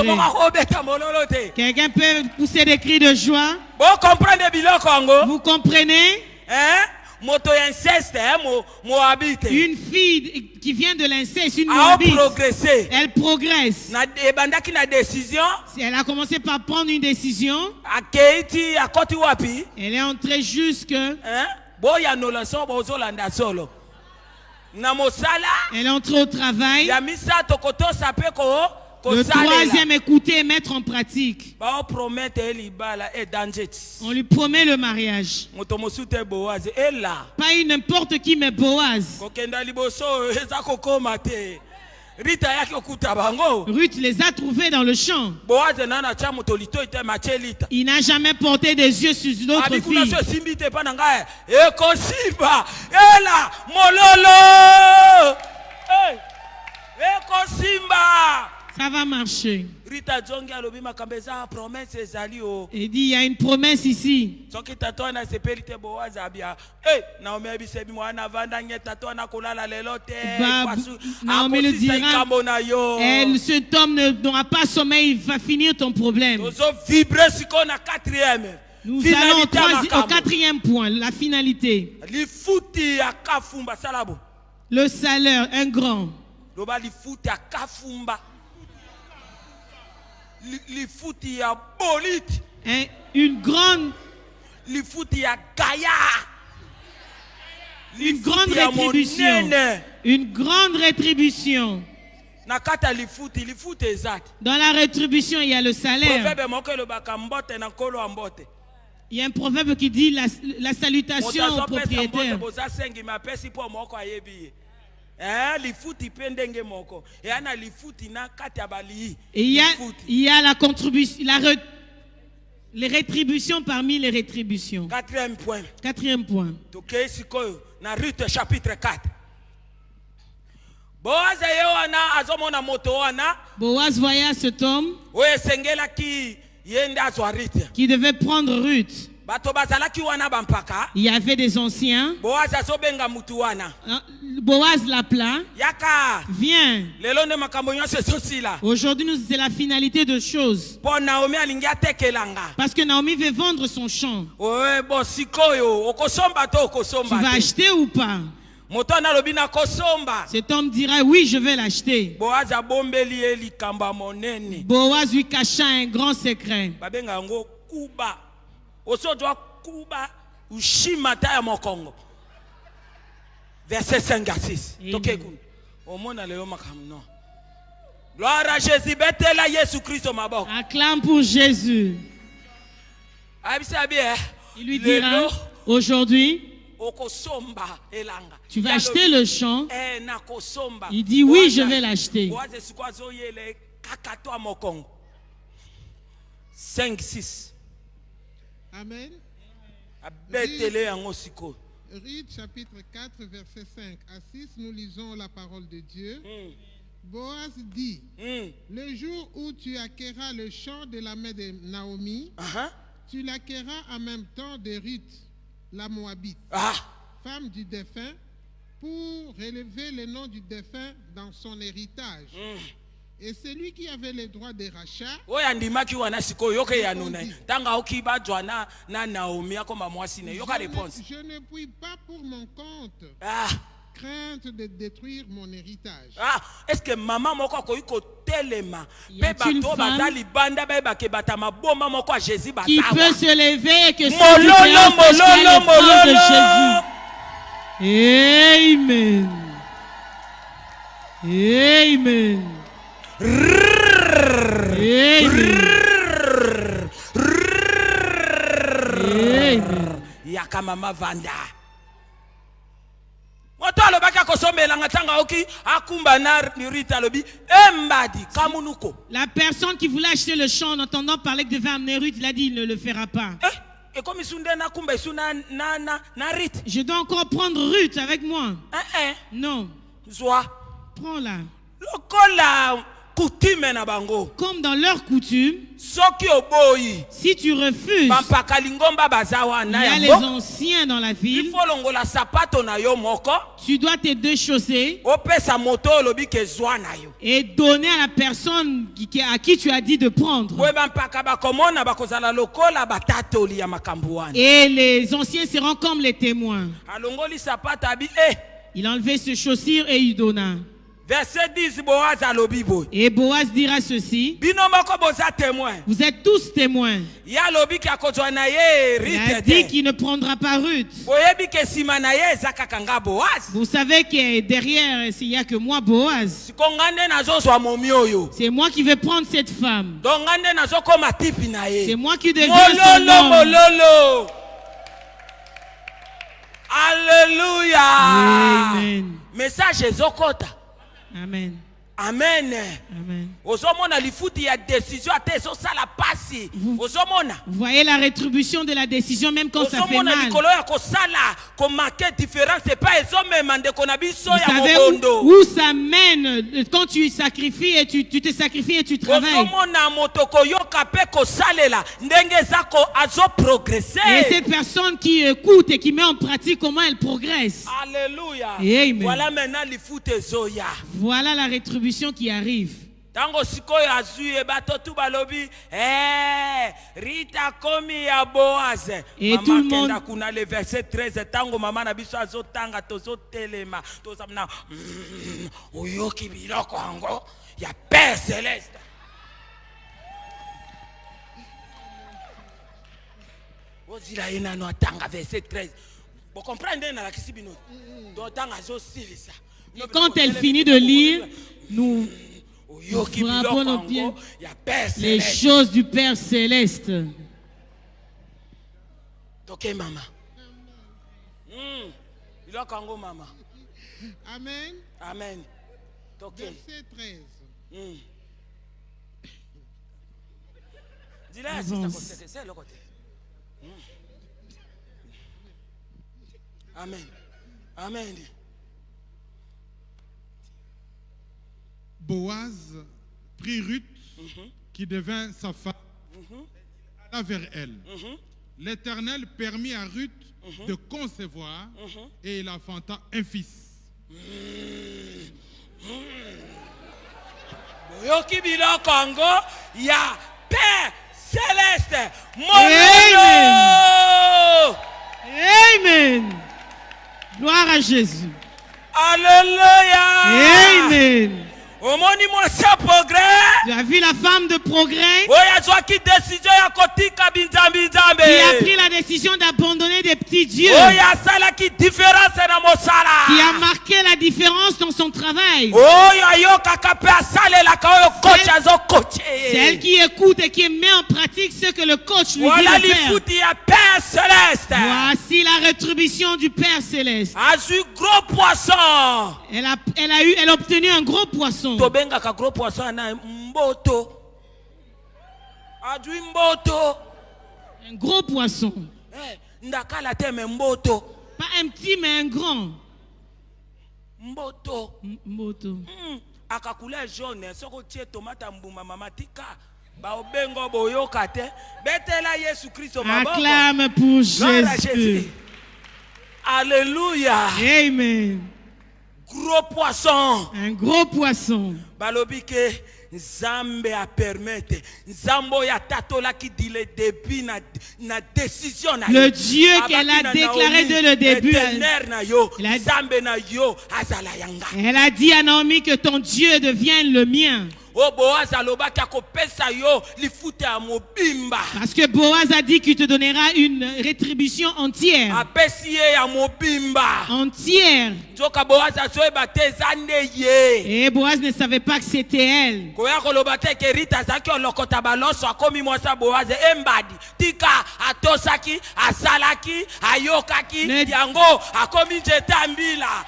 E: Quelqu'un peut pousser des cris de joie? Vous comprenez? Une fille qui vient de l'inceste, une Moabite, elle progresse. Elle a commencé par prendre une décision. Elle est entrée jusque. Elle est entrée au travail. Le troisième, écouter et mettre en pratique. On lui promet le mariage. Pas une n'importe qui, mais Boaz. Ruth les a trouvés dans le champ. Il n'a jamais porté des yeux sur une autre fille. Ça va marcher. Il dit, il y a une promesse ici. Naomi le dira, cet homme n'aura pas sommeil, il va finir ton problème. Nous allons au quatrième point, la finalité. Le salaire, un grand. Une grande rétribution. Une grande rétribution. Dans la rétribution, il y a le salaire. Il y a un proverbe qui dit la salutation au propriétaire. Et il y a la contribution, les rétributions parmi les rétributions. Quatrième point.
D: Ruth chapitre 4.
E: Boaz voyait cet homme qui devait prendre Ruth. Il y avait des anciens. Boaz l'appela. Viens. Aujourd'hui, c'est la finalité de choses. Parce que Naomi veut vendre son champ. Tu vas acheter ou pas? Cet homme dira oui, je vais l'acheter. Boaz lui cacha un grand secret.
D: Verset 5 à 6. Gloire à Jésus.
E: Acclame pour Jésus. Il lui dira aujourd'hui, tu vas acheter le champ. Il dit oui, je vais l'acheter.
D: 5, 6.
G: Amen. Ruth chapitre 4 verset 5 à 6, nous lisons la parole de Dieu. Boaz dit, le jour où tu acquerras le champ de la main de Naomi, tu l'acquerras en même temps de Ruth, la Moabite, femme du défunt, pour relever le nom du défunt dans son héritage. Et celui qui avait le droit de rachat,
D: je
G: ne puis pas pour mon compte crainte de détruire mon héritage.
D: Ah, est-ce que maman moko akoki kotelema
E: Y a-t-il
D: pe bato
E: femme
D: baza libanda bayeba ke bata maboma moko a Jésus
E: qui
D: bazawa
E: peut se lever et que ceux qui
D: mololo
E: sachent qu'elle est
D: mololo
E: femme de
D: mololo.
E: Jésus. Amen. Amen.
D: Yaka mama vanda moto alobaki akosombelanga tanga oki akumba na Rita lobi embadi kamunuko.
E: La personne qui voulait acheter le champ en entendant parler que devait amener Ruth, il a dit il ne le fera pas.
D: Et comme isunde na kumba isuna na Rita.
E: Je dois encore prendre Ruth avec moi. Non.
D: Zwa.
E: Prends-la.
D: Lokola coutume na bango.
E: Comme dans leur coutume,
D: Soki oboyi.
E: si tu refuses,
D: Pampaka lingomba bazawa
E: il
D: na
E: y a
D: ya
E: les
D: mbo.
E: anciens dans la ville.
D: Il faut longola sapato na yo moko.
E: Tu dois te déchausser
D: Opesa moto lobi ke zwa na yo.
E: et donner à la personne à qui tu as dit de prendre.
D: Weba mpaka bakomona bakozala lokola batatoli ya makambo wana.
E: Et les anciens seront comme les témoins.
D: Alongoli sapato abi
E: Il a enlevé ses chaussures et il donna.
D: Verset 10 Boaz alobi boy.
E: Et Boaz dira ceci:
D: Bino moko boza témoin.
E: vous êtes tous témoins.
D: Ya lobi ki akozwa na ye
E: Il a
D: Rite.
E: dit qu'il ne prendra pas Ruth.
D: Boyebi ke sima na ye ezaka kanga Boaz.
E: Vous savez que derrière, il n'y a que moi, Boaz.
D: Sikongande nazozwa momi oyo.
E: C'est moi qui vais prendre cette femme.
D: Donc ngande nazokoma tipi na ye.
E: C'est moi qui deviens son
D: Mololo
E: homme.
D: mololo. Alléluia.
E: Amen.
D: Message ezokota.
E: Amen.
D: Amen.
E: Amen.
D: Ozomona lifuti ya décision ate ezosala pasi. Ozomona.
E: Vous voyez la rétribution de la décision, même quand ça fait
D: Ozomona
E: mal.
D: likolo ya kosala ko marquer différence c'est pas ezomema ndeko na biso
E: Vous
D: ya
E: savez
D: mobondo.
E: où ça mène quand tu sacrifies et tu te sacrifies et tu travailles.
D: Ozomona motoko yoka pe kosalela ndenge ezako azo progresser.
E: Et cette personne qui écoute et qui met en pratique comment elle progresse.
D: Alléluia.
E: Amen.
D: Voilà maintenant lifuti ezoya.
E: Voilà la rétribution qui arrive.
D: Tango sikoyo azui bato tu balobi Rita komi ya Boaz.
E: Et
D: Mama
E: tout le monde
D: kenda kuna le verset 13 tango mama na biso azotanga tozo telema tozamna oyoki biloko ango ya Père Céleste. Ozila ina no tanga verset 13. Vous comprenez na la kisibino. Do tanga zo silisa.
E: Et quand elle finit de lire, nous frappons nos pieds. Les choses du Père Céleste.
D: Ok, maman. Maman.
G: Amen.
D: Amen.
G: Verset 13.
D: Amen. Amen.
F: Boaz prit Ruth, qui devint sa femme, et alla vers elle. L'Éternel permit à Ruth de concevoir et il enfanta un fils.
D: Boyoki biloko ango ya Père Céleste.
E: Amen. Amen. Gloire à Jésus.
D: Alléluia.
E: Amen.
D: Omoni mwasa progrès.
E: Tu as vu la femme de progrès
D: Oya zwaki décision ya kotika binzambi nzambe.
E: qui a pris la décision d'abandonner des petits dieux.
D: Oya sala ki différence na mosala.
E: Qui a marqué la différence dans son travail.
D: Oya yoka kape asale la kayo coach azo coach.
E: Celle qui écoute et qui met en pratique ce que le coach lui
D: Voilà
E: dit de faire.
D: lifuti ya Père Céleste.
E: Voici la rétribution du Père Céleste.
D: Azu gros poisson.
E: Elle a obtenu un gros poisson.
D: Tobenga ka gros poisson na mboto. Adui mboto.
E: Un gros poisson.
D: Ndakala teme mboto.
E: Pas un petit mais un grand.
D: Mboto.
E: Mboto.
D: Akakula jaune soko tie tomate mbuma mama tika. Ba obengo boyoka te. Betela Yesu Kristo maboko.
E: Acclame pour Jésus.
D: Alléluia.
E: Amen.
D: Gros poisson.
E: Un gros poisson.
D: Balobi ke Nzambe a permettre Nzambo ya tatola qui dit le début na décision na
E: le Dieu qu'elle a déclaré dès le début. Elle a dit à Naomi que ton Dieu devienne le mien. Parce que Boaz a dit qu'il te donnera une rétribution entière. Entière. Et Boaz ne savait pas que c'était elle.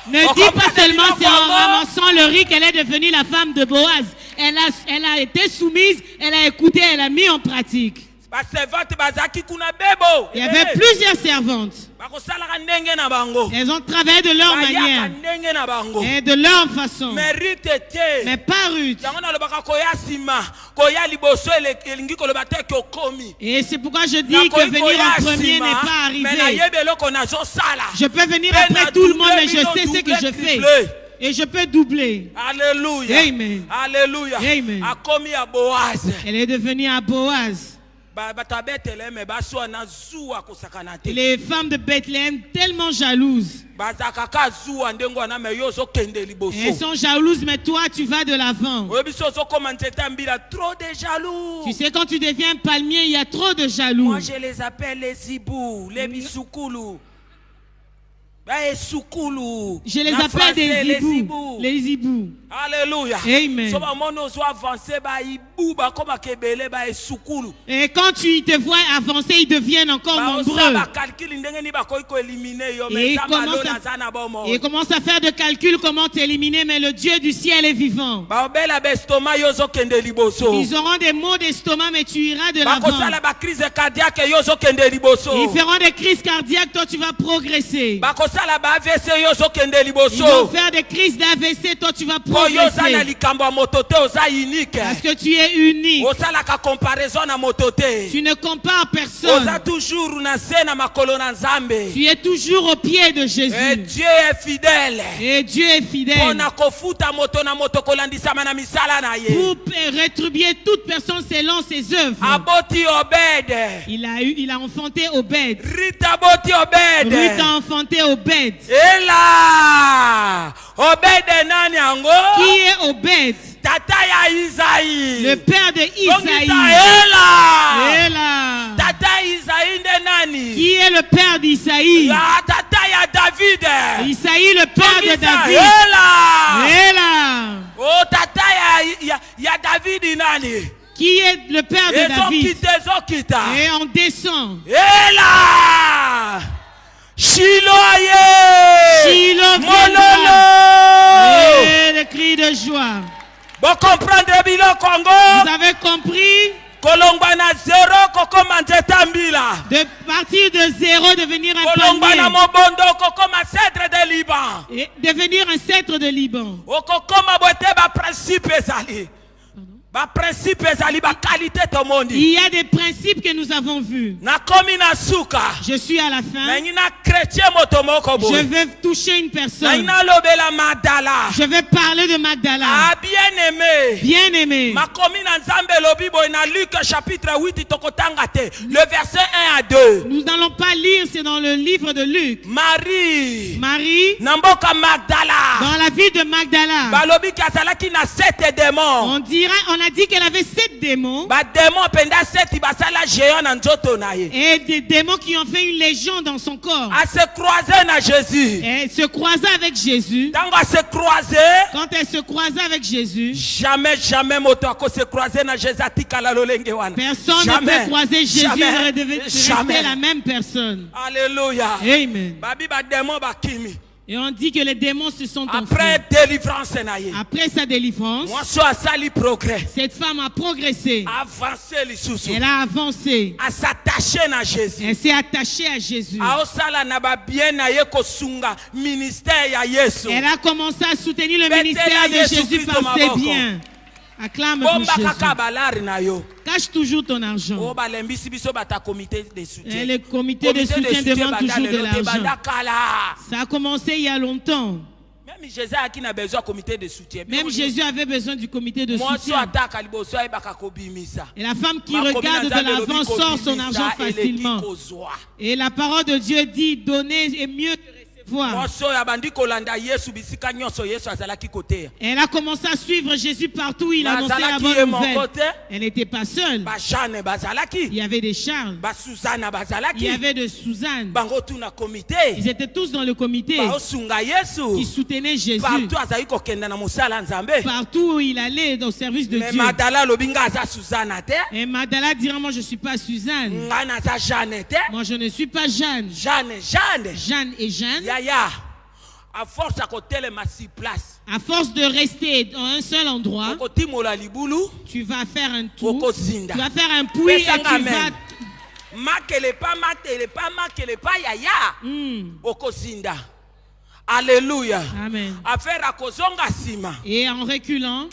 E: Ne dis pas seulement c'est en ramassant le riz qu'elle est devenue la femme de Boaz. Elle a été soumise, elle a écouté, elle a mis en pratique. Il y avait plusieurs servantes. Elles ont travaillé de leur manière et de leur façon. Mais pas Ruth. Et c'est pourquoi je dis que venir en premier n'est pas arrivé. Je peux venir après tout le monde, mais je sais ce que je fais. Et je peux doubler.
D: Alléluia.
E: Amen.
D: Alléluia.
E: Amen. Elle est devenue à Boaz. Les femmes de Bethléem tellement jalouses. Elles sont jalouses, mais toi tu vas de l'avant. Tu sais, quand tu deviens un palmier, il y a trop de jaloux.
D: Moi je les appelle les zibous, les bisoukoulous.
E: Je les appelle des zibous. Les zibous.
D: Alléluia.
E: Amen. Et quand tu te vois avancer, ils deviennent encore nombreux. Et ils commencent à faire de calculs comment t'éliminer, mais le Dieu du ciel est vivant. Ils auront des maux d'estomac, mais tu iras de l'avant. Ils feront des crises cardiaques, toi tu vas progresser. Ils vont faire des crises d'AVC, toi tu vas progresser. Parce que tu es unique. Tu ne compares personne. Tu es toujours au pied de Jésus.
D: Et Dieu est fidèle.
E: Et Dieu est fidèle. Pour rétribuer toute personne selon ses œuvres. Il a enfanté Obed. Ruth a enfanté Obed.
D: Et là, Obed nani ango?
E: Qui est Obed?
D: Tata ya Isaïe.
E: Le père de Isaïe.
D: Tata Isaïe de nani?
E: Qui est le père d'Isaïe?
D: Tata ya David.
E: Isaïe, le père de David.
D: Oh, tata ya David nani?
E: Qui est le père de David? Et on descend.
D: Et là, Shiloh,
E: Mololo. Et le cri de joie.
D: Vous comprenez bien Congo?
E: Vous avez compris? De partir de zéro, devenir un palmier. Et devenir un cèdre de Liban. Il y a des principes que nous avons vus. Je suis à la fin. Je vais toucher une personne. Je vais parler de Magdala. Bien aimé.
D: Le verset 1 à 2.
E: Nous n'allons pas lire, c'est dans le livre de Luc.
D: Marie.
E: Dans la vie de Magdala. On a dit qu'elle avait 7 démons. Et des démons qui ont fait une légion dans son corps.
D: Elle se croisait à Jésus.
E: Elle se croisait avec Jésus. Quand elle se croisait avec Jésus.
D: Jamais personne
E: ne peut croiser Jésus et rester la même personne.
D: Alléluia.
E: Amen. Et on dit que les démons se sont enfuis. Après sa délivrance, cette femme a progressé. Elle a avancé. Elle s'est attachée à Jésus. Elle a commencé à soutenir le ministère de Jésus par ses biens. Acclame pour Jésus. Cache toujours ton argent. Et le comité de soutien demande toujours de l'argent. Ça a commencé il y a longtemps.
D: Même Jésus a besoin du comité de soutien.
E: Même Jésus avait besoin du comité de soutien. Et la femme qui regarde de l'avant sort son argent facilement. Et la parole de Dieu dit, donner est mieux que recevoir. Elle a commencé à suivre Jésus partout où il annonçait la bonne nouvelle. Elle n'était pas seule. Il y avait des Charles. Il y avait de Suzanne. Ils étaient tous dans le comité qui soutenaient Jésus. Partout où il allait au service de Dieu. Et Magdala dira, moi je ne suis pas Suzanne. Moi je ne suis pas Jeanne. Jeanne et Jeanne.
D: À force
E: de rester dans un seul endroit, tu vas faire un tour, tu vas faire un puits et tu vas...
D: Alléluia.
E: Amen.
D: Et
E: en reculant,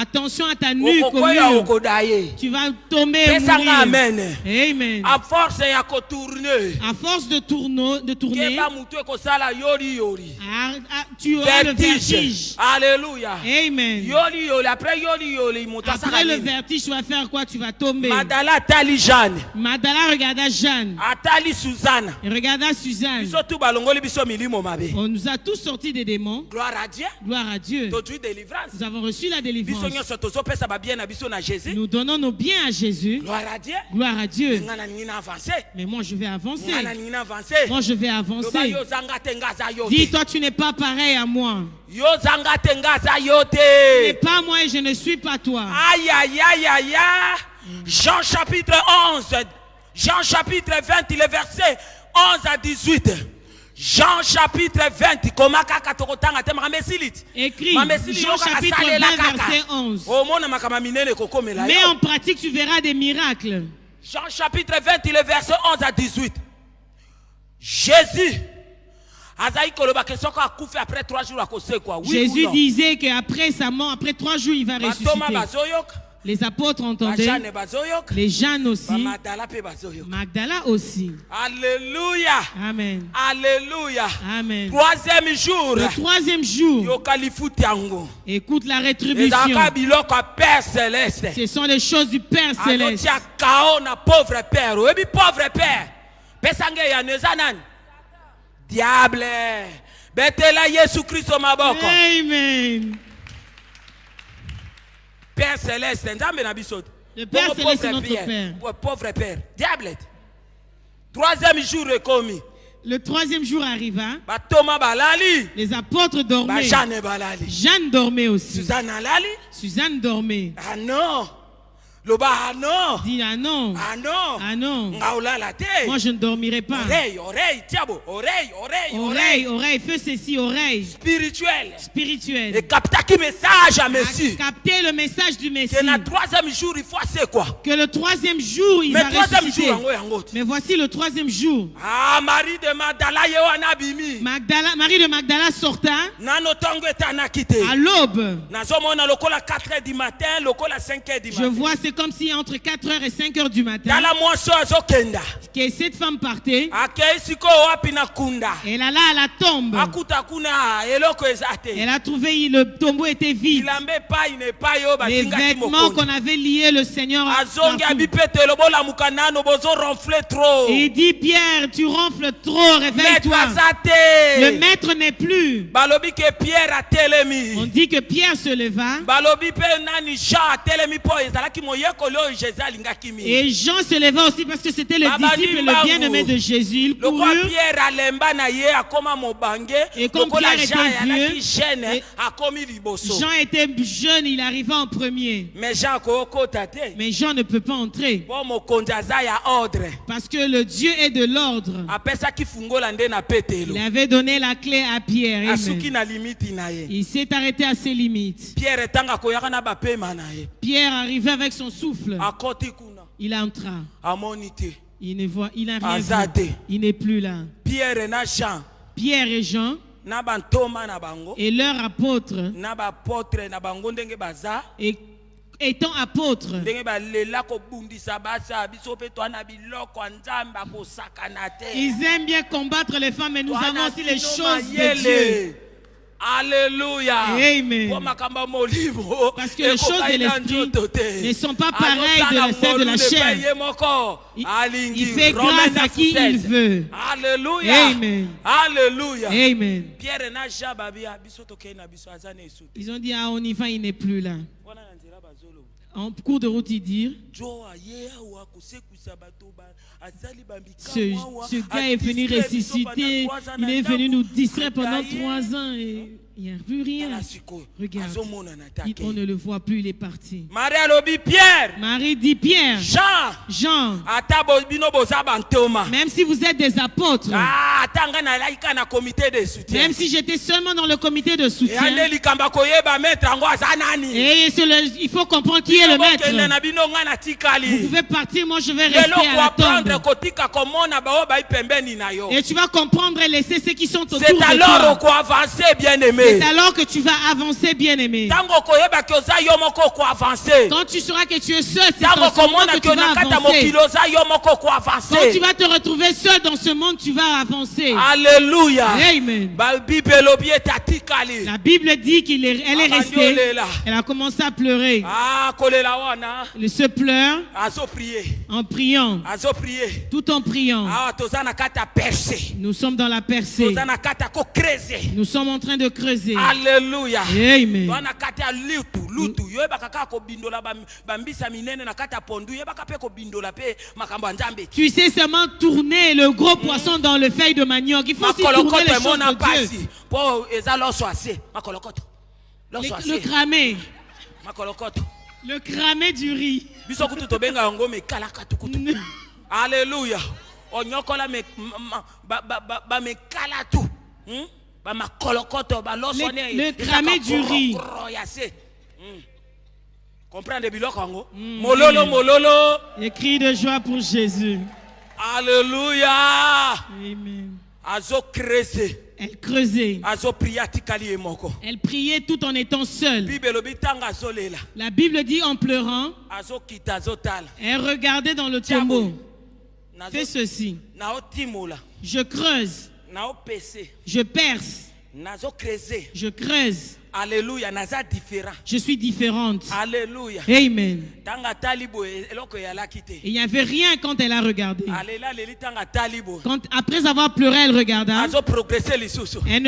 E: attention à ta nuque au mur. Tu vas tomber et mourir.
D: Amen.
E: Amen.
D: À force
E: de tourner, tu auras le vertige.
D: Alléluia.
E: Amen. Après le vertige, tu vas faire quoi? Tu vas tomber. Magdala regarda Jeanne. Et regarda Suzanne. On nous a tous sortis des démons.
D: Gloire à Dieu.
E: Gloire à Dieu. Nous avons reçu la délivrance. Nous donnons nos biens à Jésus.
D: Gloire à Dieu.
E: Gloire à Dieu. Mais moi je vais avancer. Moi je vais avancer. Dis, toi tu n'es pas pareil à moi. Tu n'es pas moi et je ne suis pas toi.
D: Aïe aïe aïe aïe. Jean chapitre 11. Jean chapitre 20, le verset 11 à 18. Jean chapitre 20.
E: Écrit Jean chapitre 20 verset 11. Mais en pratique tu verras des miracles.
D: Jean chapitre 20 le verset 11 à 18. Jésus
E: disait qu'après sa mort, après 3 jours, il va ressusciter. Les apôtres entendaient, les Jeannes aussi, Magdala aussi.
D: Alléluia.
E: Amen.
D: Alléluia.
E: Amen.
D: Troisième jour.
E: Le troisième jour. Écoute la rétribution. Ce sont les choses du Père Céleste.
D: Pauvre Père. Pauvre Père. Diable.
E: Amen.
D: Père Céleste,
E: le Père Céleste est notre Père.
D: Pauvre Père, diable. Troisième jour est commis.
E: Le troisième jour arriva. Les apôtres dormaient. Jeanne dormait aussi. Suzanne dormait.
D: Ah non. Loba ah non.
E: Dis ah non.
D: Ah non.
E: Ah non. Moi je ne dormirai pas. Oreille, fais ceci, oreille. Spirituel.
D: Et capter message à Messie.
E: Capter le message du Messie.
D: Que le troisième jour il faut c'est quoi?
E: Que le troisième jour il va ressusciter. Mais voici le troisième jour.
D: Ah Marie de Magdala yewana bimi.
E: Marie de Magdala sorta.
D: Nano tongo etana kite.
E: À l'aube.
D: Nazomona lokola 4h du matin, lokola 5h du matin.
E: Je vois c'est comme si entre 4h et 5h du matin que cette femme partait. Elle alla à la tombe. Elle a trouvé le tombeau était vide. Les vêtements qu'on avait liés, le Seigneur et il dit Pierre, tu ronfles trop, réveille-toi. Le maître n'est plus. On dit que Pierre se leva. Et Jean se leva aussi parce que c'était le disciple le bien-aimé de Jésus. Il courut. Et comme Pierre était vieux, Jean était jeune, il arriva en premier. Mais Jean ne peut pas entrer. Parce que le Dieu est de l'ordre. Il avait donné la clé à Pierre. Amen. Il s'est arrêté à ses limites. Pierre arrivait avec son souffle. Il entra. Il ne voit, il n'a rien vu. Il n'est plus là. Pierre et Jean et leurs apôtres étant apôtre. Ils aiment bien combattre les femmes, mais nous avons aussi les choses de Dieu.
D: Alléluia.
E: Amen. Parce que les choses de l'esprit ne sont pas pareilles de celles de la chair. Il fait grâce à qui il veut.
D: Alléluia.
E: Amen.
D: Alléluia.
E: Amen. Ils ont dit, ah, on y va, il n'est plus là. En cours de route, ils disent, ce gars est venu ressusciter, il est venu nous distraire pendant 3 ans et il n'y a plus rien. Regarde, on ne le voit plus, il est parti. Marie dit Pierre, Jean, même si vous êtes des apôtres, même si j'étais seulement dans le comité de soutien, et il faut comprendre qui est le maître. Vous pouvez partir, moi je vais rester à l'attendre. Et tu vas comprendre et laisser ceux qui sont autour de toi.
D: C'est alors qu'on avance, bien aimé.
E: C'est alors que tu vas avancer, bien aimé. Quand tu sauras que tu es seul, c'est dans ce monde que tu vas avancer. Quand tu vas te retrouver seul dans ce monde, tu vas avancer.
D: Alléluia.
E: Amen. La Bible dit qu'elle est restée. Elle a commencé à pleurer. Elle se pleure en priant. Tout en priant. Nous sommes dans la percée. Nous sommes en train de creuser.
D: Alléluia.
E: Amen. Tu sais seulement tourner le gros poisson dans le feuille de manioc. Il faut aussi tourner les choses de Dieu. Le cramé. Le cramé du riz.
D: Alléluia.
E: Le cramé du riz.
D: Mololo.
E: Les cris de joie pour Jésus.
D: Alléluia.
E: Amen. Elle creusait. Elle priait tout en étant seule. La Bible dit en pleurant. Elle regardait dans le tombeau. Fais ceci. Je creuse. Je perce. Je creuse.
D: Alléluia.
E: Je suis différente.
D: Alléluia.
E: Amen. Il n'y avait rien quand elle a regardé. Après avoir pleuré, elle regarda. Elle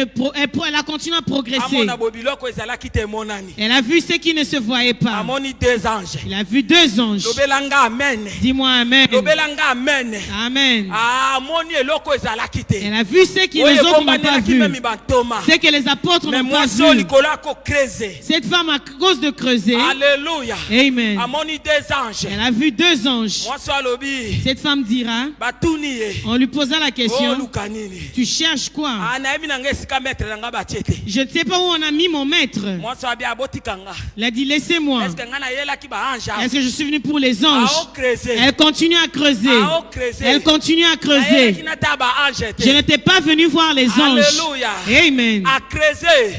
E: a continué à progresser. Elle a vu ce qui ne se voyait pas. Elle a vu 2 anges. Dis-moi Amen. Amen. Elle a vu ce que les autres n'ont pas vu. Ce que les apôtres n'ont pas vu. Cette femme, à cause de creuser,
D: alléluia.
E: Amen.
D: Elle
E: a vu 2 anges. Cette femme dira, on lui posa la question, tu cherches quoi? Je ne sais pas où on a mis mon maître. Il a dit, laissez-moi. Est-ce que je suis venu pour les anges? Elle continue à creuser. Elle continue à creuser. Je n'étais pas venu voir les anges. Amen.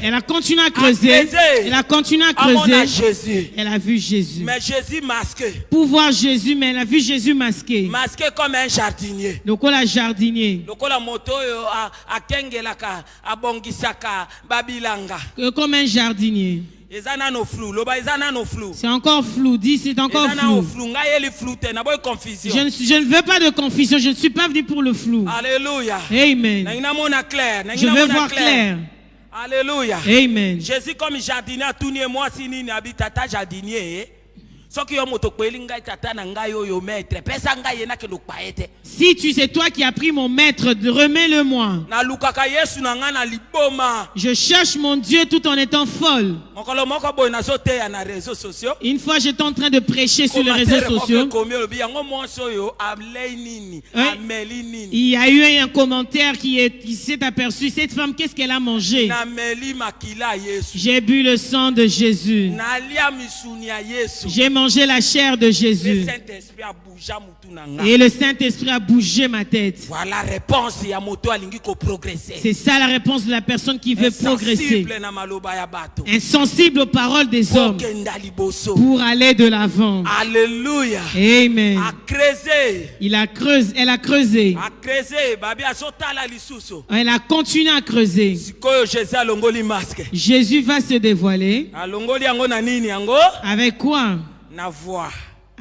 E: Elle a continué à creuser. Elle a continué à creuser. Elle a vu Jésus.
D: Mais Jésus masqué.
E: Pour voir Jésus, mais elle a vu Jésus masqué.
D: Masqué comme un jardinier.
E: Lokola jardinier.
D: Lokola moto a kengelaka abongisaka babilanga.
E: Comme un jardinier. C'est encore flou. Dis, c'est encore flou. Je ne veux pas de confusion. Je ne suis pas venu pour le flou.
D: Alléluia.
E: Amen. Je veux voir clair.
D: Alléluia.
E: Amen.
D: Jésus comme jardinier a tourné moi si ni habitata jardinier.
E: Si tu sais toi qui as pris mon maître, remets-le-moi. Je cherche mon Dieu tout en étant folle. Une fois j'étais en train de prêcher sur les réseaux sociaux. Il y a eu un commentaire qui s'est aperçu. Cette femme, qu'est-ce qu'elle a mangé? J'ai bu le sang de Jésus. J'ai mangeais la chair de Jésus. Et le Saint-Esprit a bougé ma tête.
D: Voilà la réponse.
E: C'est ça la réponse de la personne qui veut progresser. Insensible aux paroles des hommes. Pour aller de l'avant.
D: Alléluia.
E: Amen.
D: Elle a
E: creusé. Elle a continué à creuser. Jésus va se dévoiler. Avec quoi?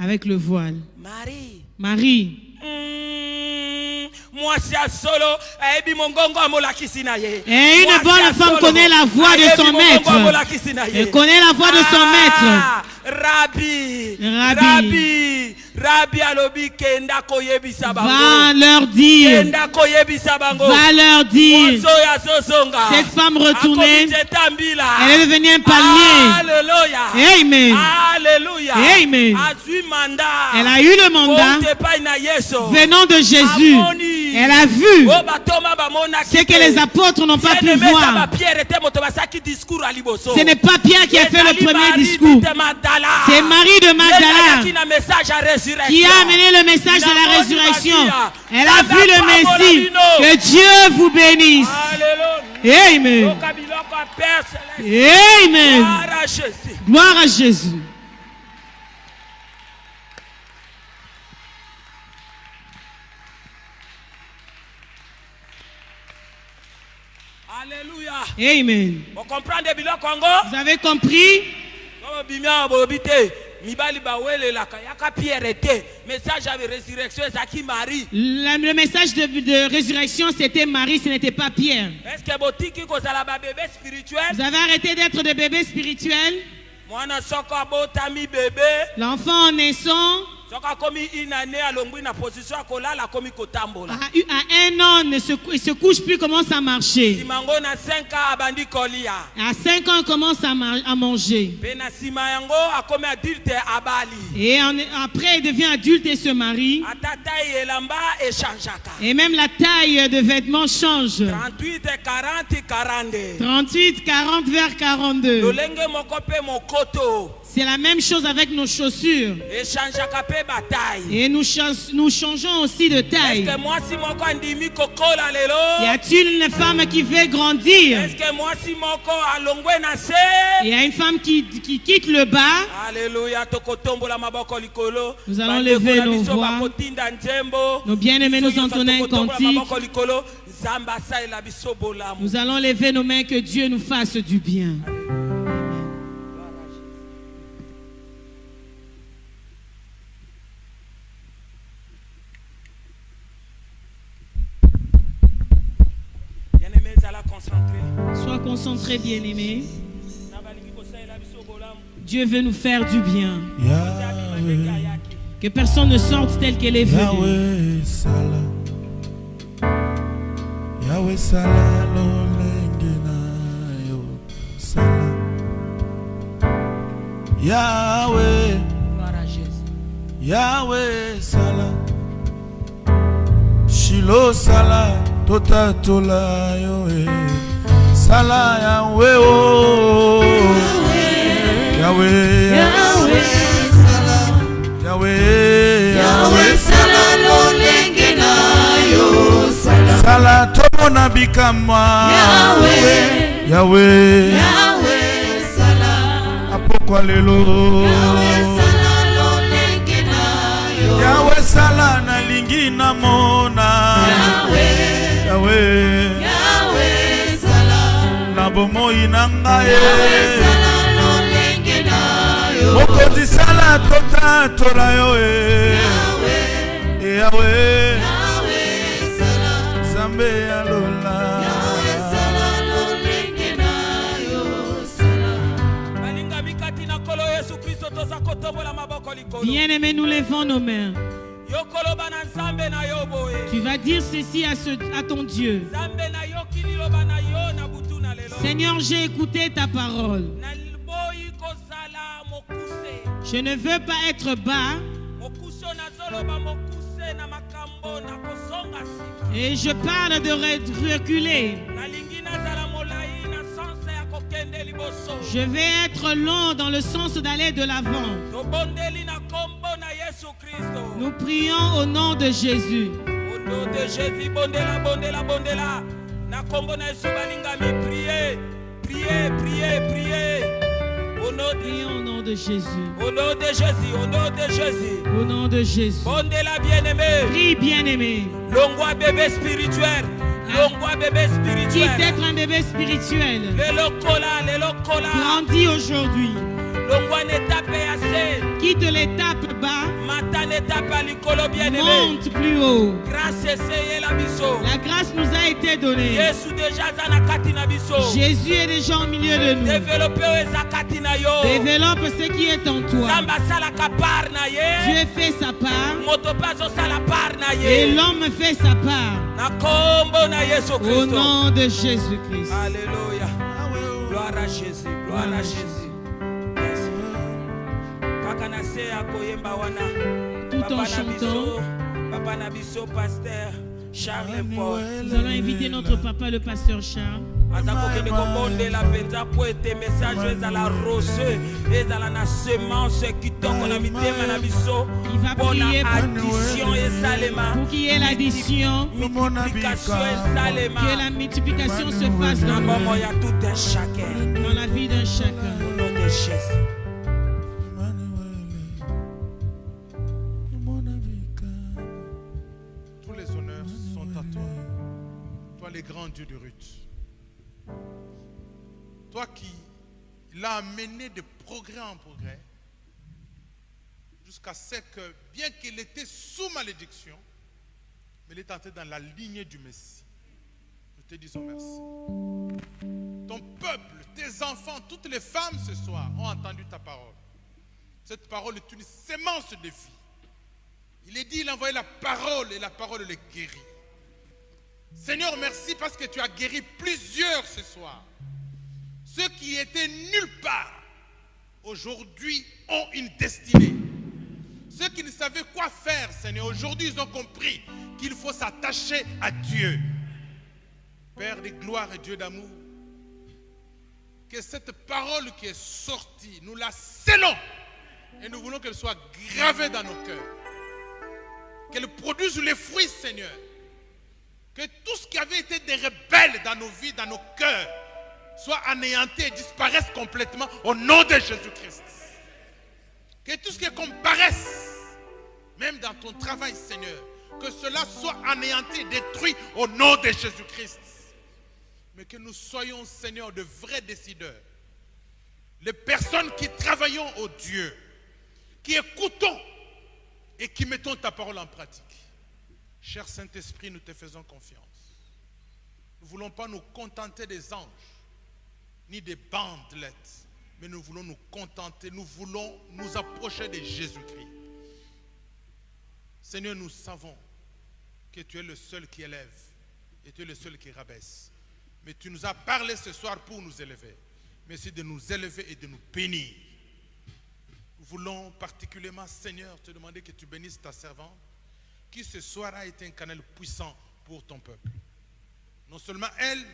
E: Avec le voile. Marie. Et une bonne femme connaît la voix de son maître. Elle connaît la voix de son maître.
D: Rabbi alobi kenda koyebisa bango.
E: Va leur dire. Cette femme retournée, elle est devenue un palmier.
D: Alléluia.
E: Amen.
D: Alléluia.
E: Amen. Elle a eu le mandat venant de Jésus. Elle a vu ce que les apôtres n'ont pas pu voir. Ce n'est pas Pierre qui a fait le premier discours. C'est Marie de Magdala qui a amené le message de la résurrection. Elle a vu le Messie. Que Dieu vous bénisse. Amen. Amen. Gloire à Jésus.
D: Alléluia.
E: Amen. Vous avez compris? Le message de résurrection, c'était Marie, ce n'était pas Pierre. Vous avez arrêté d'être des bébés spirituels? L'enfant en naissant à 1 an, il se couche plus, commence à marcher. À 5 ans, il commence à manger. Et après, il devient adulte et se marie. Et même la taille de vêtements change. 38, 40 vers 42. C'est la même chose avec nos chaussures. Et nous changeons aussi de taille. Y a-t-il une femme qui veut grandir? Il y a une femme qui quitte le bas. Nous allons lever nos voix. Nos bien-aimés nous entonnent un cantique. Nous allons lever nos mains, que Dieu nous fasse du bien. Sois concentré, bien-aimé. Dieu veut nous faire du bien. Que personne ne sorte tel qu'elle est venue.
H: Yahweh Sala Lolengena yo Sala Yahweh Yahweh Sala Shilo Sala Tota Tola yo Sala Yahweh oh Yahweh Yahweh Sala Yahweh Yahweh Sala Lolengena yo Sala tomona bikama Yahweh Yahweh Yahweh Sala apokwa lelo Yahweh Sala lolengena yo Yahweh Sala na lingi na mona Yahweh Yahweh Yahweh Sala na bomoi nanga Yahweh Sala lolengena yo Mokozi Sala tota tola yo Yahweh Yahweh
E: Bien-aimés, nous levons nos mains. Tu vas dire ceci à ton Dieu. Seigneur, j'ai écouté ta parole. Je ne veux pas être bas. Et je parle de reculer. Je vais être long dans le sens d'aller de l'avant. Nous prions au nom de Jésus.
D: Au nom de Jésus, bondela, bondela, bondela. Na kombo na Yesu balingami, priez, priez, priez, priez.
E: Prions au nom de Jésus.
D: Au nom de Jésus, au nom de Jésus.
E: Au nom de Jésus.
D: Bondela bien-aimé.
E: Prie bien-aimé.
D: Longwa bébé spirituel. Longwa bébé spirituel.
E: Quitte d'être un bébé spirituel.
D: Le lokola, le lokola.
E: Grandis aujourd'hui.
D: Longwa n'étape assez.
E: Quitte l'étape bas. Monte plus haut. La grâce nous a été donnée. Jésus est déjà au milieu de nous. Développe ce qui est en toi. Dieu fait sa part. Et l'homme fait sa part. Au nom de Jésus-Christ.
D: Alléluia. Gloire à Jésus. Gloire à Jésus.
E: Tout en chantant, nous allons inviter notre papa, le pasteur Charles.
D: Il
E: va prier pour qu'il y ait l'addition, que la multiplication se fasse dans la vie d'un chacun.
F: Les grands dieux de Ruth. Toi qui l'as amené de progrès en progrès jusqu'à ce que, bien qu'il était sous malédiction, mais il est entré dans la lignée du Messie. Nous te disons merci. Ton peuple, tes enfants, toutes les femmes ce soir ont entendu ta parole. Cette parole est une sémence de vie. Il est dit, il a envoyé la parole et la parole les guérit. Seigneur, merci parce que tu as guéri plusieurs ce soir. Ceux qui étaient nulle part, aujourd'hui ont une destinée. Ceux qui ne savaient quoi faire, Seigneur, aujourd'hui ils ont compris qu'il faut s'attacher à Dieu. Père de gloire et Dieu d'amour, que cette parole qui est sortie, nous la scellons et nous voulons qu'elle soit gravée dans nos cœurs. Qu'elle produise les fruits, Seigneur. Que tout ce qui avait été des rebelles dans nos vies, dans nos cœurs, soit anéanti et disparaisse complètement au nom de Jésus-Christ. Que tout ce qui est comme paresse, même dans ton travail, Seigneur, que cela soit anéanti et détruit au nom de Jésus-Christ. Mais que nous soyons, Seigneur, de vrais décideurs. Les personnes qui travaillons au Dieu, qui écoutons et qui mettons ta parole en pratique. Cher Saint-Esprit, nous te faisons confiance. Nous ne voulons pas nous contenter des anges, ni des bandelettes, mais nous voulons nous contenter, nous voulons nous approcher de Jésus-Christ. Seigneur, nous savons que tu es le seul qui élève et tu es le seul qui rabaisse. Mais tu nous as parlé ce soir pour nous élever. Merci de nous élever et de nous bénir. Nous voulons particulièrement, Seigneur, te demander que tu bénisses ta servante, qui ce soir a été un canal puissant pour ton peuple. Non seulement elle,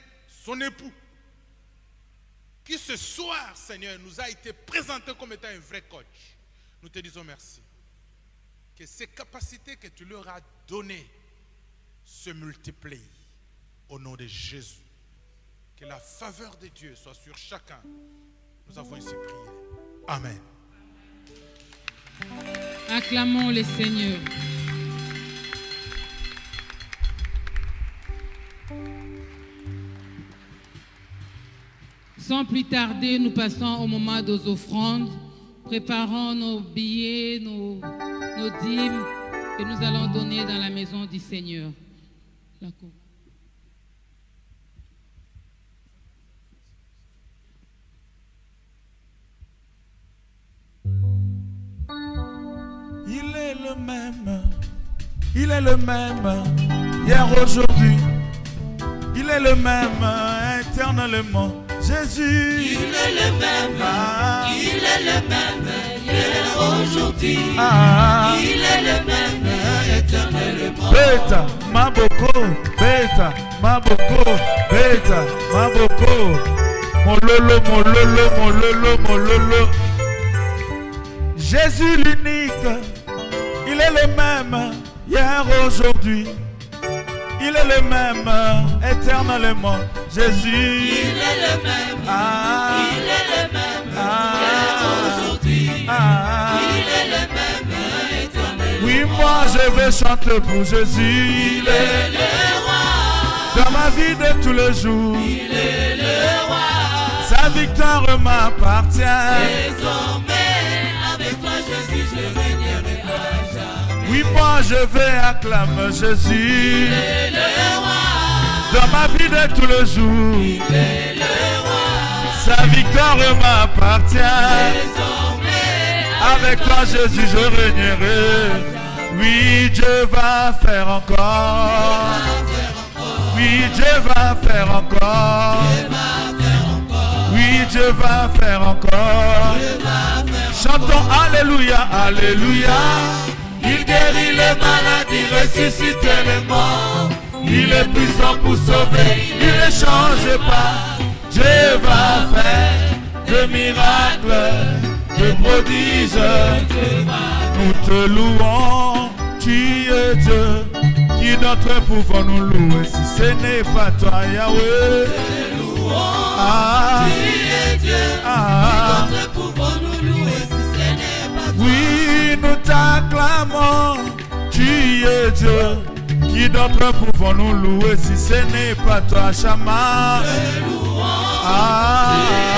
F: son époux, qui ce soir, Seigneur, nous a été présenté comme étant un vrai coach. Nous te disons merci. Que ces capacités que tu leur as données se multiplient au nom de Jésus. Que la faveur de Dieu soit sur chacun. Nous avons ainsi prié. Amen.
B: Acclamons le Seigneur. Sans plus tarder, nous passons au moment des offrandes. Préparons nos billets, nos dîmes que nous allons donner dans la maison du Seigneur.
H: Il est le même. Il est le même. Hier, aujourd'hui. Il est le même éternellement. Jésus,
I: il est le même, il est le même, hier, aujourd'hui, il est le même, éternellement.
H: Beta, maboko, beta, maboko, beta, maboko, mololo, mololo, mololo, mololo. Jésus l'unique, est le même hier, aujourd'hui. Il est le même éternellement. Jésus.
I: Il est le même. Il est le même hier, aujourd'hui. Il est le même éternellement.
H: Oui, moi je vais chanter pour Jésus.
I: Il est le roi.
H: Dans ma vie de tous les jours.
I: Il est le roi.
H: Sa victoire m'appartient.
I: Désormais, avec toi Jésus, je régnerai à jamais.
H: Oui, moi je vais acclamer Jésus.
I: Il est le roi.
H: Dans ma vie de tous les jours.
I: Il est le roi.
H: Sa victoire m'appartient.
I: Désormais,
H: avec toi Jésus, je régnerai. Oui, Dieu va faire encore. Oui, Dieu va faire encore. Oui, Dieu va faire encore. Chantons Alléluia, Alléluia. Il guérit les maladies, ressuscite les morts. Il est puissant pour sauver, il ne change pas. Dieu va faire de miracles, de prodiges. Nous te louons, tu es Dieu. Qui d'autre pouvons nous louer si ce n'est pas toi, Yahweh?
I: tu es Dieu. Qui d'autre pouvons nous louer si ce n'est pas toi?
H: Oui, nous t'acclamons, tu es Dieu. Qui d'autre pouvons nous louer si ce n'est pas toi, Shama?
I: Tu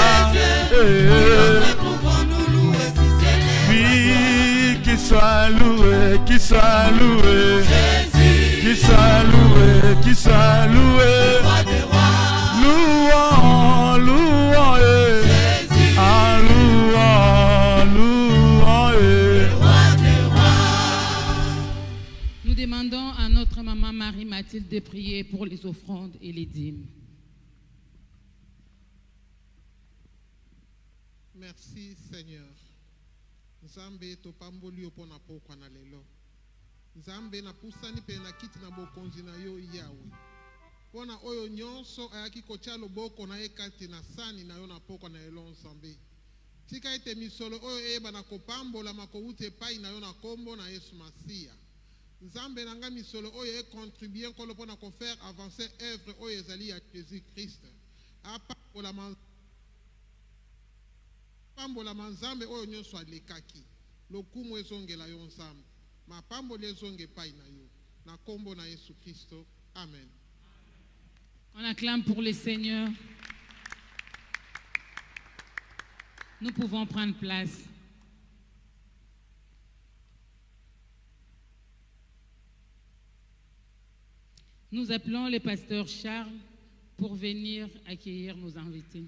I: es Dieu. Qui d'autre pouvons nous louer si ce n'est pas toi?
H: Oui, qu'il soit loué, qu'il soit loué. Qu'il soit loué, qu'il soit loué. Louons, louons, ah, louons, louons,
B: Nous demandons à notre maman Marie-Mathilde de prier pour les offrandes et les dîmes.
G: Merci Seigneur. Nzambe topamboli opona pokwa na lelo. Nzambe na pusani pe na kiti na bokonzi na yo Yawe. Pona oyo nyonso ayaki kotia loboko na ye kati na sani na yo na pokwa na lelo Nzambe. Tika ete misolo oyo eyeba na kopambola makouti epai na yo na kombo na Yesu Masia. Nzambe nanga misolo oyo e contribuer nkolo pona ko faire avancer œuvre oyo ezali ya Jésus Christ. Pambola manzambe oyo nyonso alekaki. Lokumu ezongela yo Nzambe. Mapamboli ezonge pai na yo. Na kombo na Yesu Kristo. Amen.
B: On acclame pour le Seigneur. Nous pouvons prendre place. Nous appelons le pasteur Charles pour venir accueillir nos invités.